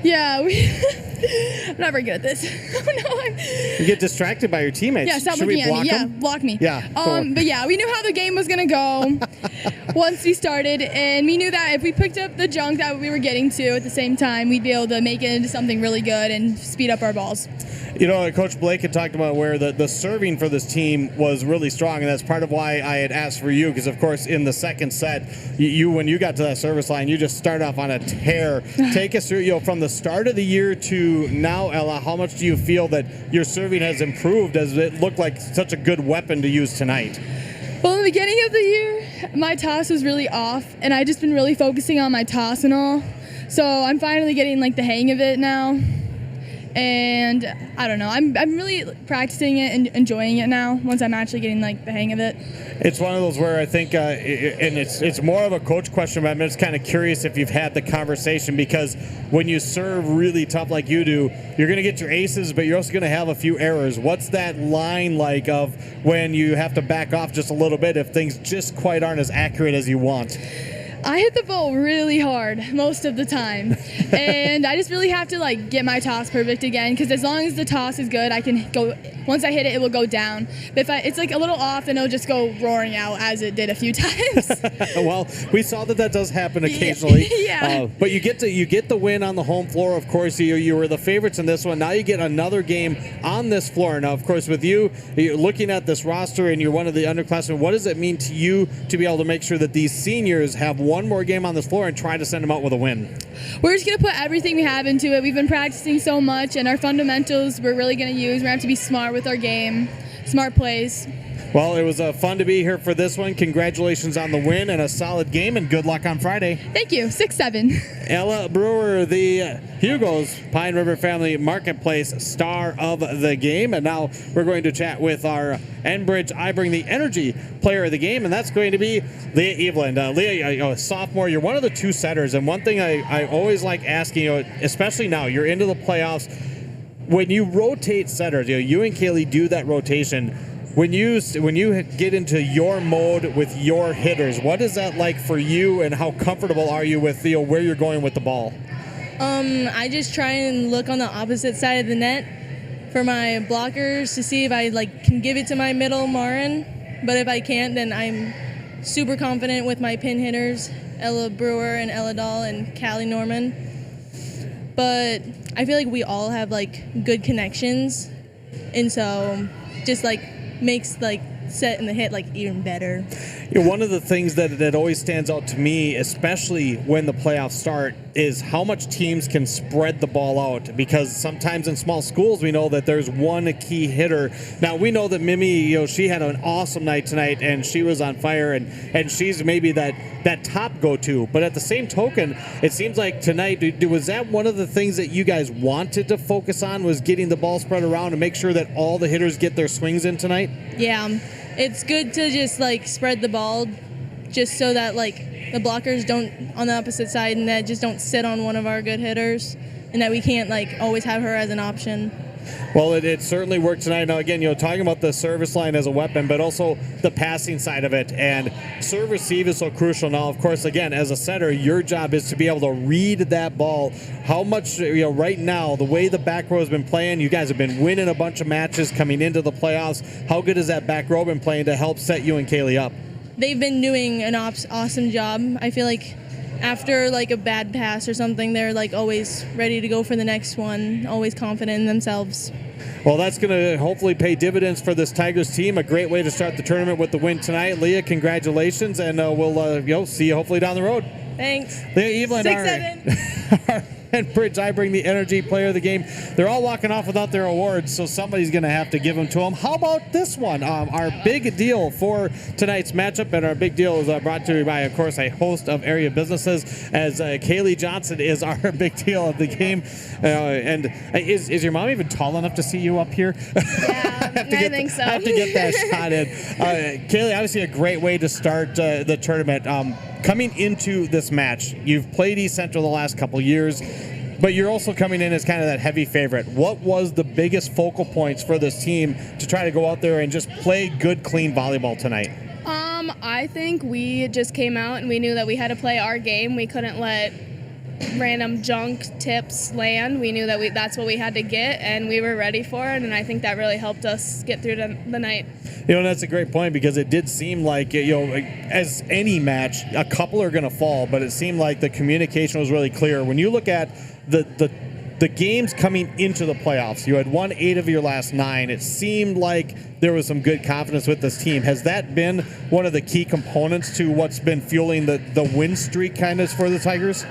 yeah, I'm not very good at this. You get distracted by your teammates. Yeah, stop Should looking we at me. block Yeah, them? block me. Yeah. But yeah, we knew how the game was gonna go once we started, and we knew that if we picked up the junk that we were getting to at the same time, we'd be able to make it into something really good and speed up our balls. Coach Blake had talked about where the serving for this team was really strong, and that's part of why I had asked for you, because, of course, in the second set, when you got to that service line, you just started off on a tear. Take us through, from the start of the year to now, Ella, how much do you feel that your serving has improved as it looked like such a good weapon to use tonight? Well, in the beginning of the year, my toss was really off, and I just been really focusing on my toss and all. So I'm finally getting the hang of it now. And I don't know, I'm really practicing it and enjoying it now once I'm actually getting the hang of it. It's one of those where I think, and it's more of a coach question, but I'm just kind of curious if you've had the conversation, because when you serve really tough like you do, you're going to get your aces, but you're also going to have a few errors. What's that line like of when you have to back off just a little bit if things just quite aren't as accurate as you want? I hit the ball really hard most of the time, and I just really have to get my toss perfect again, because as long as the toss is good, I can go. Once I hit it, it will go down. But if it's a little off, then it'll just go roaring out, as it did a few times. Well, we saw that does happen occasionally. Yeah. But you get the win on the home floor. Of course, you were the favorites in this one. Now you get another game on this floor. Now, of course, with you're looking at this roster and you're one of the underclassmen, what does it mean to you to be able to make sure that these seniors have one more game on this floor and try to send them out with a win? We're just going to put everything we have into it. We've been practicing so much, and our fundamentals we're really going to use. We're going to have to be smart with our game, smart plays. Well, it was fun to be here for this one. Congratulations on the win and a solid game, and good luck on Friday. Thank you. 6-7. Ella Brewer, the Hugo's Pine River Family Marketplace star of the game. And now we're going to chat with our Enbridge I Bring the Energy player of the game, and that's going to be Leah Eveland. Leah, a sophomore, you're one of the two setters, and one thing I always like asking, especially now, you're into the playoffs, when you rotate setters, you and Kaylee do that rotation. When you get into your mode with your hitters, what is that like for you, and how comfortable are you with where you're going with the ball? I just try and look on the opposite side of the net for my blockers to see if I can give it to my middle Marin. But if I can't, then I'm super confident with my pin hitters, Ella Brewer and Ella Dahl and Callie Norman. But I feel like we all have good connections, and so just makes set and the hit even better. One of the things that always stands out to me, especially when the playoffs start, is how much teams can spread the ball out, because sometimes in small schools we know that there's one key hitter. Now we know that Mimi, she had an awesome night tonight and she was on fire, and she's maybe that top go-to. But at the same token, it seems like tonight, was that one of the things that you guys wanted to focus on, was getting the ball spread around and make sure that all the hitters get their swings in tonight? Yeah, it's good to just spread the ball, just so that the blockers don't on the opposite side, and that just don't sit on one of our good hitters, and that we can't always have her as an option. Well, it certainly worked tonight. Now, again, talking about the service line as a weapon, but also the passing side of it. And serve receive is so crucial. Now, of course, again, as a setter, your job is to be able to read that ball. How much, right now, the way the back row has been playing, you guys have been winning a bunch of matches coming into the playoffs. How good has that back row been playing to help set you and Kaylee up? They've been doing an awesome job. I feel like after a bad pass or something, they're always ready to go for the next one, always confident in themselves. Well, that's going to hopefully pay dividends for this Tigers team. A great way to start the tournament with the win tonight. Leah, congratulations, and we'll see you hopefully down the road. Thanks. Leah Evelyn, 6-7. and Bridge, I bring the energy player of the game. They're all walking off without their awards, so somebody's going to have to give them to them. How about this one? Our big deal for tonight's matchup, and our big deal is brought to you by, of course, a host of area businesses, as Kaylee Johnson is our big deal of the game. And is your mom even tall enough to see you up here? Yeah, I think so. I have to get that shot in. Kaylee, obviously a great way to start the tournament. Coming into this match, you've played East Central the last couple years, but you're also coming in as kind of that heavy favorite. What was the biggest focal points for this team to try to go out there and just play good, clean volleyball tonight? I think we just came out and we knew that we had to play our game. We couldn't let random junk tips land. We knew that that's what we had to get, and we were ready for it, and I think that really helped us get through the night. That's a great point, because it did seem like, as any match, a couple are going to fall, but it seemed like the communication was really clear. When you look at the games coming into the playoffs, you had won 8 of your last 9. It seemed like there was some good confidence with this team. Has that been one of the key components to what's been fueling the win streak kind of for the Tigers?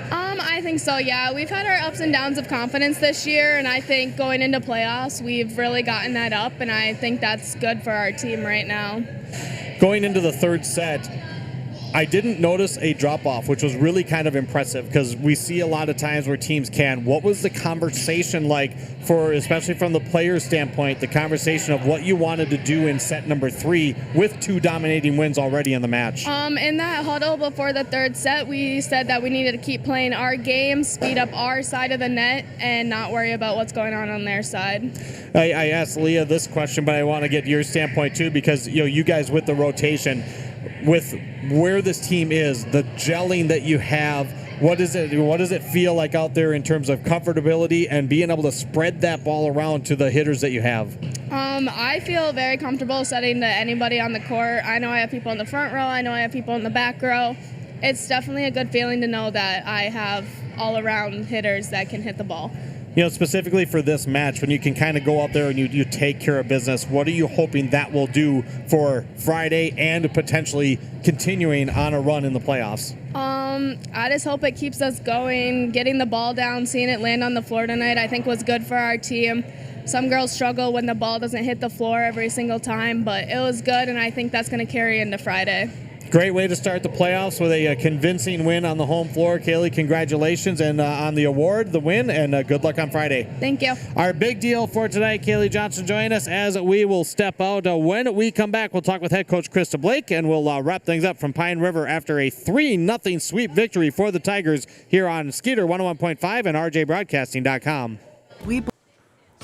I think so, yeah. We've had our ups and downs of confidence this year, and I think going into playoffs, we've really gotten that up, and I think that's good for our team right now. Going into the third set, I didn't notice a drop-off, which was really kind of impressive, because we see a lot of times where teams can. What was the conversation like, especially from the player's standpoint, the conversation of what you wanted to do in set number 3 with 2 dominating wins already in the match? In that huddle before the third set, we said that we needed to keep playing our game, speed up our side of the net, and not worry about what's going on their side. I asked Leah this question, but I want to get your standpoint too, because you guys with the rotation, with where this team is, the gelling that you have, what does it feel like out there in terms of comfortability and being able to spread that ball around to the hitters that you have? I feel very comfortable setting to anybody on the court. I know I have people in the front row. I know I have people in the back row. It's definitely a good feeling to know that I have all-around hitters that can hit the ball. Specifically for this match, when you can kind of go out there and you take care of business, what are you hoping that will do for Friday and potentially continuing on a run in the playoffs? I just hope it keeps us going. Getting the ball down, seeing it land on the floor tonight, I think was good for our team. Some girls struggle when the ball doesn't hit the floor every single time, but it was good, and I think that's going to carry into Friday. Great way to start the playoffs with a convincing win on the home floor. Kaylee, congratulations and on the award, the win, and good luck on Friday. Thank you. Our big deal for tonight, Kaylee Johnson joining us as we will step out. When we come back, we'll talk with head coach Krista Blake, and we'll wrap things up from Pine River after a 3-0 sweep victory for the Tigers here on Skeeter 101.5 and rjbroadcasting.com. We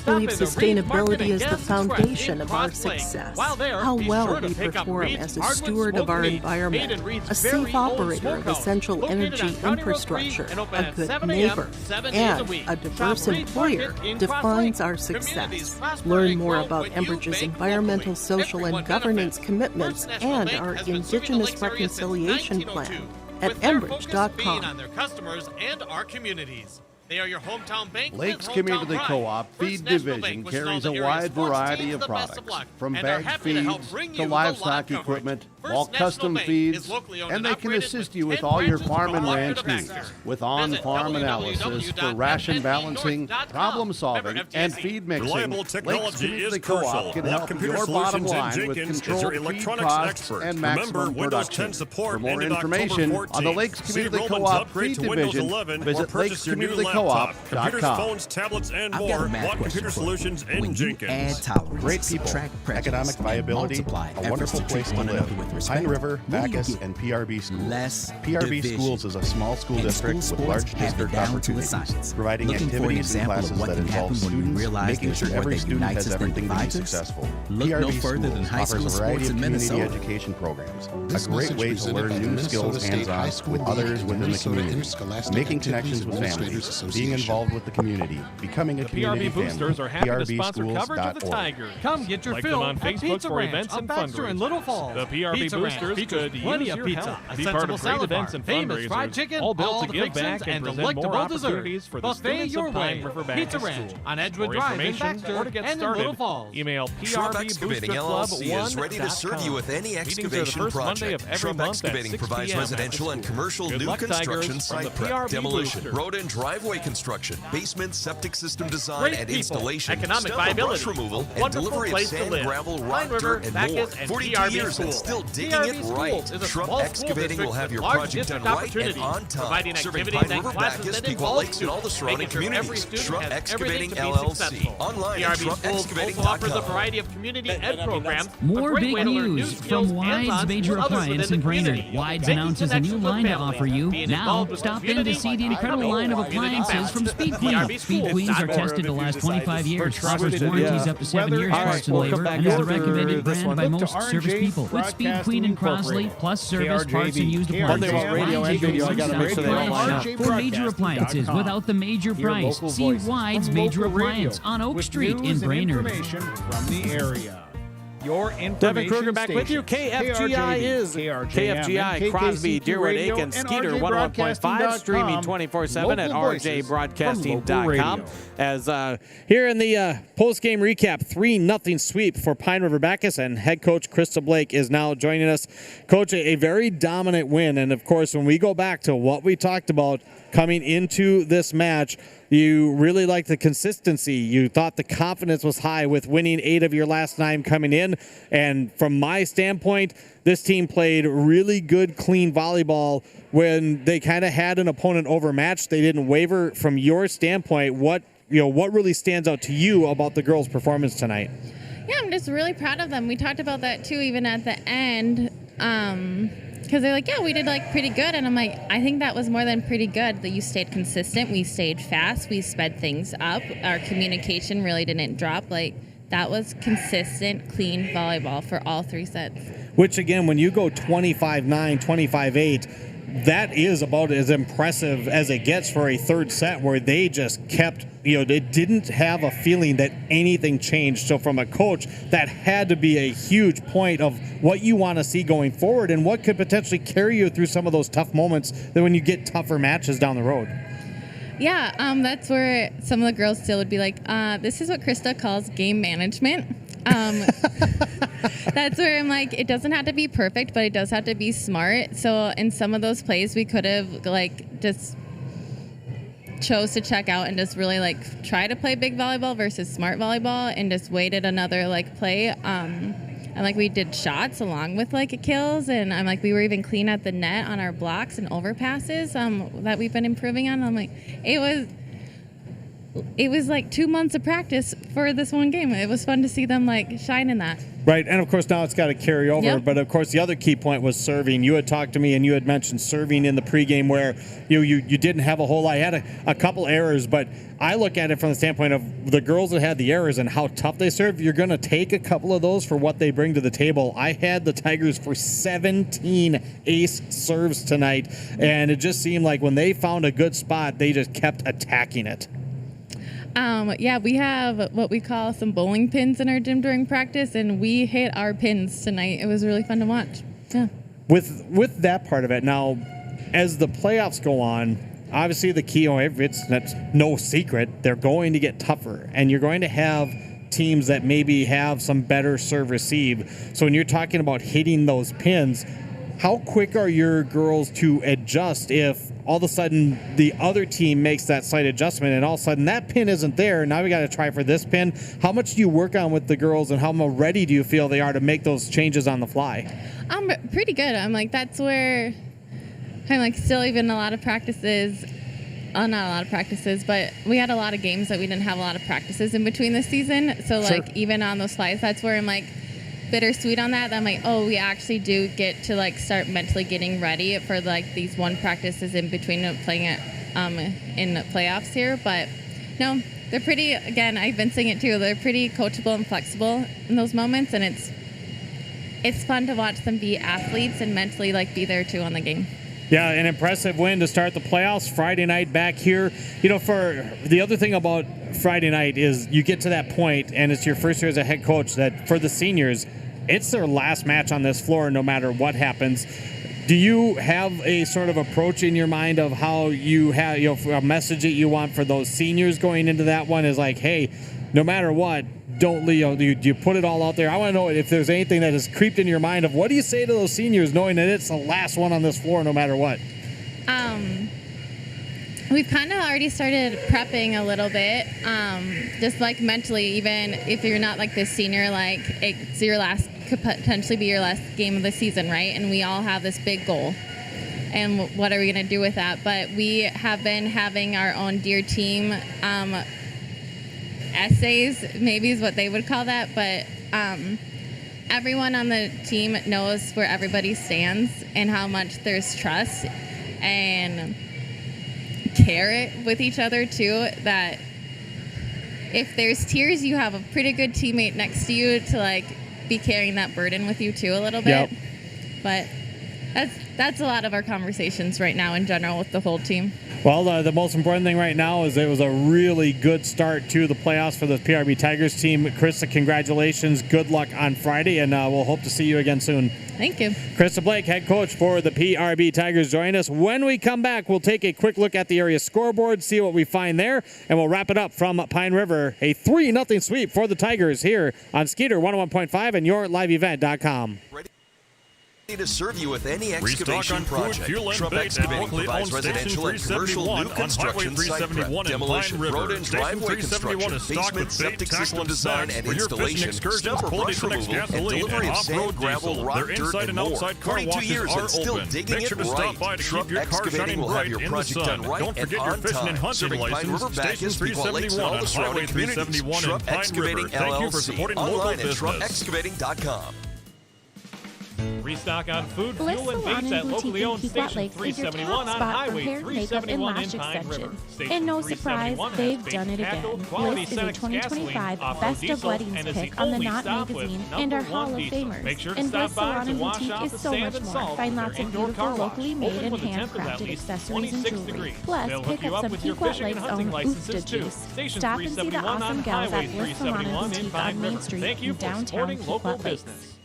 believe sustainability is the foundation of our success. How well we perform as a steward of our environment, a safe operator of essential energy infrastructure, a good neighbor, and a diverse employer defines our success. Learn more about Enbridge's environmental, social, and governance commitments and our Indigenous Reconciliation Plan at enbridge.com. on their customers and our communities. They are your hometown bank. Lakes Community Co-op Feed Division carries a wide variety of products, from bag feeds to livestock equipment, all custom feeds, and they can assist you with all your farm and ranch needs with on-farm analysis for ration balancing, problem solving, and feed mixing. Reliable Lakes technology Community is Co-op crucial. can Watt help Computer your bottom Solutions in line with Jenkins is controlled your feed electronics costs expert. and Remember, maximum Windows production. 10 support For more ended information October on the 14th. Lakes See Community Romans Co-op upgrade Feed to Windows Division. 11 or Visit purchase your new lakescommunitycoop.com. Computers, phones, tablets, and I've got a more. math Watt question Computer for you. Solutions in When you Jenkins. add tolerance, Great people, subtract prejudice, economic and viability, multiply a efforts wonderful to treat place to one live. another with respect, Pine River, what do you Backus, get? and PRB Schools. Less PRB division. Schools is a small school And district school with large sports have it district down to a opportunities, science. providing Looking for an activities and example of classes what that can involve happen when we students, realize making there's sure more every that student unites has us than everything to be divides us. successful. Look no PRB further than Schools high school offers a variety sports of in community Minnesota. education programs, This a great message way to presented learn by the new Minnesota skills State High hands-on School with League others and within the Minnesota community, Interscholastic making Activities connections with Administrators families, being Association. involved with the community, becoming a The community PRB Boosters family. are happy to sponsor coverage of the PRBschools.org. Tigers. Come get your Like fill them on at Facebook Pizza for Ranch events on and Baxter fundraisers. and Little Falls. The PRB Pizza Boosters Ranch features could plenty use of your pizza, help. a Be part sensible of great salad events bar, and famous fried fundraisers, chicken, all built all to the give fixins, back and and present more delectable dessert. opportunities for the Buffet students your of Pine way. River-Backus Pizza Ranch School. on Edgewood For Drive in information Baxter or to get and in Little started, Falls. email Shrub Excavating LLC is ready to serve you with any excavation project. Shrub Excavating provides residential and commercial new construction, site prep, demolition, road and driveway construction, basement, septic system design Great and people, installation, economic stump and brush viability, removal, a and wonderful delivery of place to sand, live. gravel, Pine rock, River, dirt, and more. Backus, and 42 PRB years and School. still digging PRB it right. Schools is a Shrub small school Excavating district will have with your large project done district right and opportunities, on time. providing Serving activities Pine and River, classes Backus, that Pequot involve Lakes, and all the students, surrounding making sure every communities. student Shrub has Excavating everything to be LLC. successful. Online at PRB Schools also offers a variety of community ed programs. a More great big way to learn new news skills from Wides hands-on Major with others Appliance within in the Brainerd. community. Wides Making announces a new connections with line to families, offer you. being Now, involved with stop in to community, see the incredible coming line of community appliances balance. from Speed PRB Queen. Speed Schools. Queens are More tested to last 25 years, offers warranties up to 7 years, parts and labor, and is the recommended brand by most service people. With Speed Queen and Crosley, plus service, parts, and used appliances. radio and video, I gotta make sure they all line up. For major appliances without the major price. See Wides Major Appliance on Oak Street in Brainerd. Information from the area. Your information Devin Kruger back with you. stations. KFGI is KFGI, Crosby, Deerwood, Aiken, Skeeter 101.5, streaming 24/7 at rjbroadcasting.com. As here in the post-game recap, 3-0 sweep for Pine River-Backus, and head coach Krista Blake is now joining us. Coach, a very dominant win, and of course, when we go back to what we talked about coming into this match, you really liked the consistency. You thought the confidence was high with winning 8 of your last 9 coming in. And from my standpoint, this team played really good, clean volleyball when they kind of had an opponent overmatched. They didn't waver. From your standpoint, what really stands out to you about the girls' performance tonight? Yeah, I'm just really proud of them. We talked about that too, even at the end. Because they're like, yeah, we did pretty good. And I'm like, I think that was more than pretty good. That you stayed consistent, we stayed fast, we sped things up. Our communication really didn't drop. That was consistent, clean volleyball for all 3 sets. Which again, when you go 25-9, 25-8, that is about as impressive as it gets for a third set, where they just kept, they didn't have a feeling that anything changed. So from a coach, that had to be a huge point of what you want to see going forward and what could potentially carry you through some of those tough moments that when you get tougher matches down the road. Yeah, that's where some of the girls still would be like, this is what Krista calls game management. That's where I'm like, it doesn't have to be perfect, but it does have to be smart. So in some of those plays, we could have just chose to check out and just really try to play big volleyball versus smart volleyball, and just waited another play. And we did shots along with kills, and I'm we were even clean at the net on our blocks and overpasses that we've been improving on. I'm it was 2 months of practice for this one game. It was fun to see them shine in that. Right, and of course now it's got to carry over. Yep. But of course the other key point was serving. You had talked to me and you had mentioned serving in the pregame where you didn't have a whole lot. You had a couple errors, but I look at it from the standpoint of the girls that had the errors and how tough they serve. You're going to take a couple of those for what they bring to the table. I had the Tigers for 17 ace serves tonight, and it just seemed like when they found a good spot, they just kept attacking it. Yeah, we have what we call some bowling pins in our gym during practice, and we hit our pins tonight. It was really fun to watch. Yeah. With that part of it, now, as the playoffs go on, obviously the key, that's no secret, they're going to get tougher, and you're going to have teams that maybe have some better serve receive. So when you're talking about hitting those pins, how quick are your girls to adjust if all of a sudden the other team makes that slight adjustment and all of a sudden that pin isn't there? Now we got to try for this pin. How much do you work on with the girls, and how ready do you feel they are to make those changes on the fly? I'm pretty good. I'm like, that's where I'm like still even a lot of practices. Not a lot of practices, but we had a lot of games that we didn't have a lot of practices in between this season. So like even on those flies, that's where I'm like bittersweet on that. I'm like, oh, we actually do get to like start mentally getting ready for like these one practices in between playing it in the playoffs here. But no, they're pretty, again, I've been saying it too, they're pretty coachable and flexible in those moments, and it's fun to watch them be athletes and mentally like be there too on the game. Yeah, an impressive win to start the playoffs. Friday night back here. You know, for the other thing about Friday night is you get to that point, and it's your first year as a head coach, that for the seniors, it's their last match on this floor no matter what happens. Do you have a sort of approach in your mind of how you have, a message that you want for those seniors going into that one is like, hey, no matter what, don't leave. Do you put it all out there? I want to know if there's anything that has creeped in your mind of what do you say to those seniors knowing that it's the last one on this floor no matter what? We've kind of already started prepping a little bit, just like mentally, even if you're not like this senior, like it's your last, could potentially be your last game of the season, right? And we all have this big goal. And what are we going to do with that? But we have been having our own Dear Team essays, maybe is what they would call that. But everyone on the team knows where everybody stands and how much there's trust and care with each other too, that if there's tears, you have a pretty good teammate next to you to like be carrying that burden with you too a little bit. Yep. But that's a lot of our conversations right now in general with the whole team. Well, the most important thing right now is it was a really good start to the playoffs for the PRB Tigers team. Krista, congratulations. Good luck on Friday, and we'll hope to see you again soon. Thank you. Krista Blake, head coach for the PRB Tigers, join us. When we come back, we'll take a quick look at the area scoreboard, see what we find there, and we'll wrap it up from Pine River. A 3-0 sweep for the Tigers here on Skeeter 101.5 and yourliveevent.com. To serve you with any excavation project. Shrub Excavating provides residential and commercial new construction, site prep, demolition, road and driveway construction, basement, septic system design and installation, stump or brush removal, and delivery of sand, gravel, rock, dirt, and more. 42 years and still digging it right. Shrub Excavating will have your project done right and on time. Serving Pine River-Backus, Pequot Lakes, and all the surrounding communities. Shrub Excavating LLC. Online at shrubexcavating.com. Restock on food, Bliss fuel, and Salon dates at and locally owned Boutique in Station Pequot Lakes is your 371 top on spot for Highway hair, makeup, and 371 lash in Pine River. extensions. Station And no surprise, 371 has they've baked done it tobacco, again. quality Bliss is a Cenex 2025 gasoline, off-road Best of diesel, Weddings and is the pick on the only Knot stop with magazine number and our one Hall of diesel. Famers. Make sure to And stop Bliss by Salon to and wash Boutique off is the so sand much and more. salt Find with lots their of indoor beautiful, car wash. locally made Open and with a temp of at handcrafted least accessories and 26 jewelry. degrees. Plus, They'll hook pick you up up some with your Pequot fishing and Lakes hunting own licenses Oofta too. Juice. Station Stop and see the 371 awesome on gals Highway at Bliss Salon and 371 in Boutique Pine on Main River. Street Thank you in for downtown supporting local Pequot Lakes. business.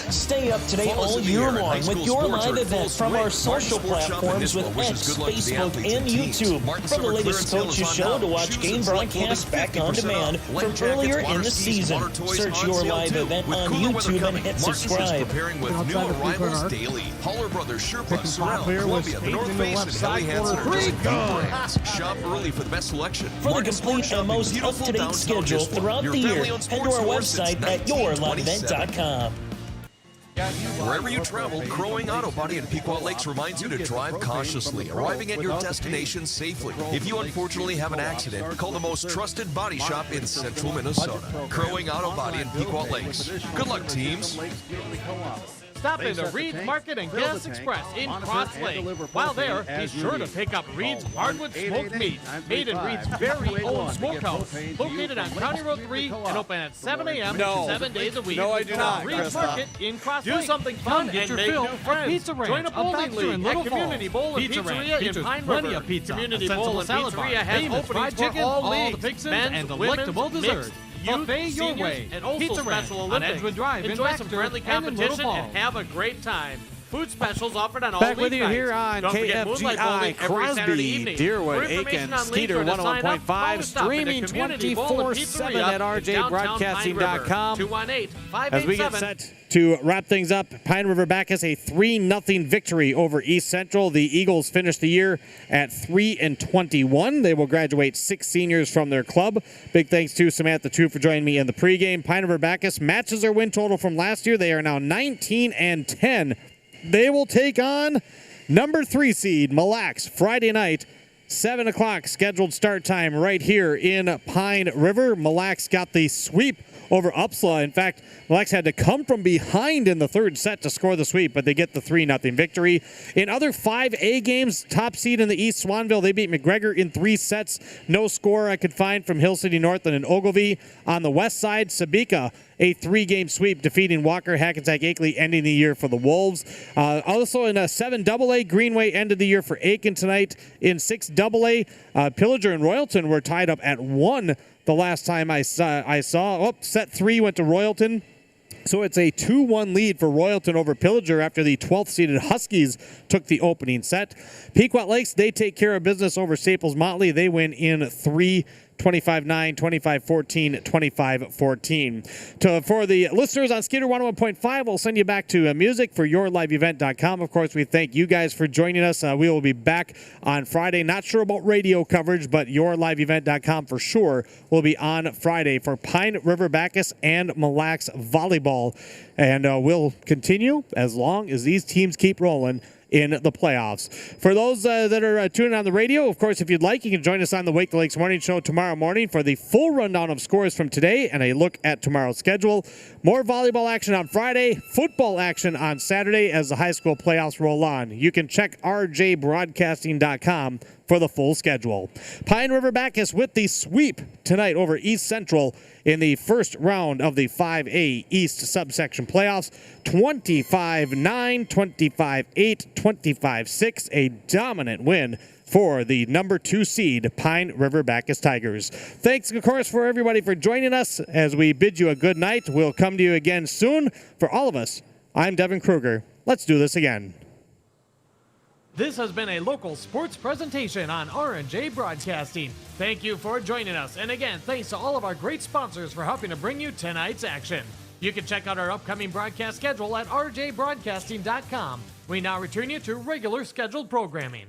Stay up to date all year long with your live events from our social platforms with X, Facebook, and YouTube. From the latest coaches show to watch game broadcasts back on demand from earlier in the season. Search your live event on YouTube and hit subscribe. Preparing with new arrivals daily. Holler Brothers, Sherpa, Sorrel, Columbia, The North Face, and Helly Hansen are just a few brands. Shop early for the best selection. For the complete and most up-to-date schedule throughout the year, head to our website at yourliveevent.com. Wherever you travel, Crowing Auto Body in Pequot Lakes reminds you to drive cautiously, arriving at your destination safely. If you unfortunately have an accident, call the most trusted body shop in central Minnesota. Crowing Auto Body in Pequot Lakes. Good luck, teams. Stop into Reed's Market and Gas Express in Cross Lake. While there, be sure to pick up Reed's Hardwood Smoked Meats, made in Reed's very own smokehouse, located on County Road 3 and open at 7 a.m. 7 days a week. No, I do not, Reed's Market in Cross Lake. Do something Come fun get and your make fill new of friends. Pizza Ranch, Join a bowling Baxter and league Little at Community Falls. Bowl and Pizza Ranch Pizzeria in features Pine plenty River. of pizza, Community a Bowl sensible and salad bar, Pizzeria has famous openings fried for chicken, all all leagues, the fixins, men's, and women's, delectable mixed, dessert. youth, Buffet your seniors, way. and also Pizza Special Ranch on Olympics. Edgewood Drive in Enjoy some Baxter friendly and in Little competition and Falls. have a great time. Food specials offered on all Back league with you nights. here on Don't forget Moonlight Bowling KFGI, every Saturday Crosby, evening. Deerwood, For information Aiken, on leagues Skeeter or to sign up, 101.5, call us up streaming at the Community Bowl and 24/7 Pizzeria at in downtown rjbroadcasting.com. Pine River. 218-587. As we get set to wrap things up, Pine River-Backus a 3-0 victory over East Central. The Eagles finished the year at 3-21. They will graduate 6 seniors from their club. Big thanks to Samantha True for joining me in the pregame. Pine River-Backus matches their win total from last year. They are now 19-10. They will take on number 3 seed Mille Lacs Friday night. 7 o'clock scheduled start time right here in Pine River. Mille Lacs got the sweep over Upsala. In fact, Mille Lacs had to come from behind in the third set to score the sweep, but they get the 3-0 victory. In other 5A games, top seed in the East, Swanville, they beat McGregor in 3 sets. No score I could find from Hill City Northland and Ogilvie. On the west side, Sabika, a 3-game sweep, defeating Walker, Hackensack, Akeley, ending the year for the Wolves. Also in a 7AA, Greenway ended the year for Aiken tonight. In 6AA, Pillager and Royalton were tied up at 1 the last time I saw. Oh, set 3 went to Royalton. So it's a 2-1 lead for Royalton over Pillager after the 12th-seeded Huskies took the opening set. Pequot Lakes, they take care of business over Staples Motley. They win in 3, 25-9, 25-14, 25-14. For the listeners on Skeeter 101.5, we'll send you back to music for yourliveevent.com. Of course, we thank you guys for joining us. We will be back on Friday. Not sure about radio coverage, but yourliveevent.com for sure will be on Friday for Pine River-Backus and Mille Lacs volleyball. And we'll continue as long as these teams keep rolling in the playoffs. For those that are tuning on the radio, of course, if you'd like, you can join us on the Wake the Lakes Morning Show tomorrow morning for the full rundown of scores from today and a look at tomorrow's schedule. More volleyball action on Friday, football action on Saturday as the high school playoffs roll on. You can check rjbroadcasting.com for the full schedule. Pine River-Backus with the sweep tonight over East Central in the first round of the 5A East subsection playoffs. 25-9, 25-8, 25-6, a dominant win for the number 2 seed Pine River-Backus Tigers. Thanks, of course, for everybody for joining us as we bid you a good night. We'll come to you again soon. For all of us, I'm Devin Kruger. Let's do this again. This has been a local sports presentation on R&J Broadcasting. Thank you for joining us. And again, thanks to all of our great sponsors for helping to bring you tonight's action. You can check out our upcoming broadcast schedule at rjbroadcasting.com. We now return you to regular scheduled programming.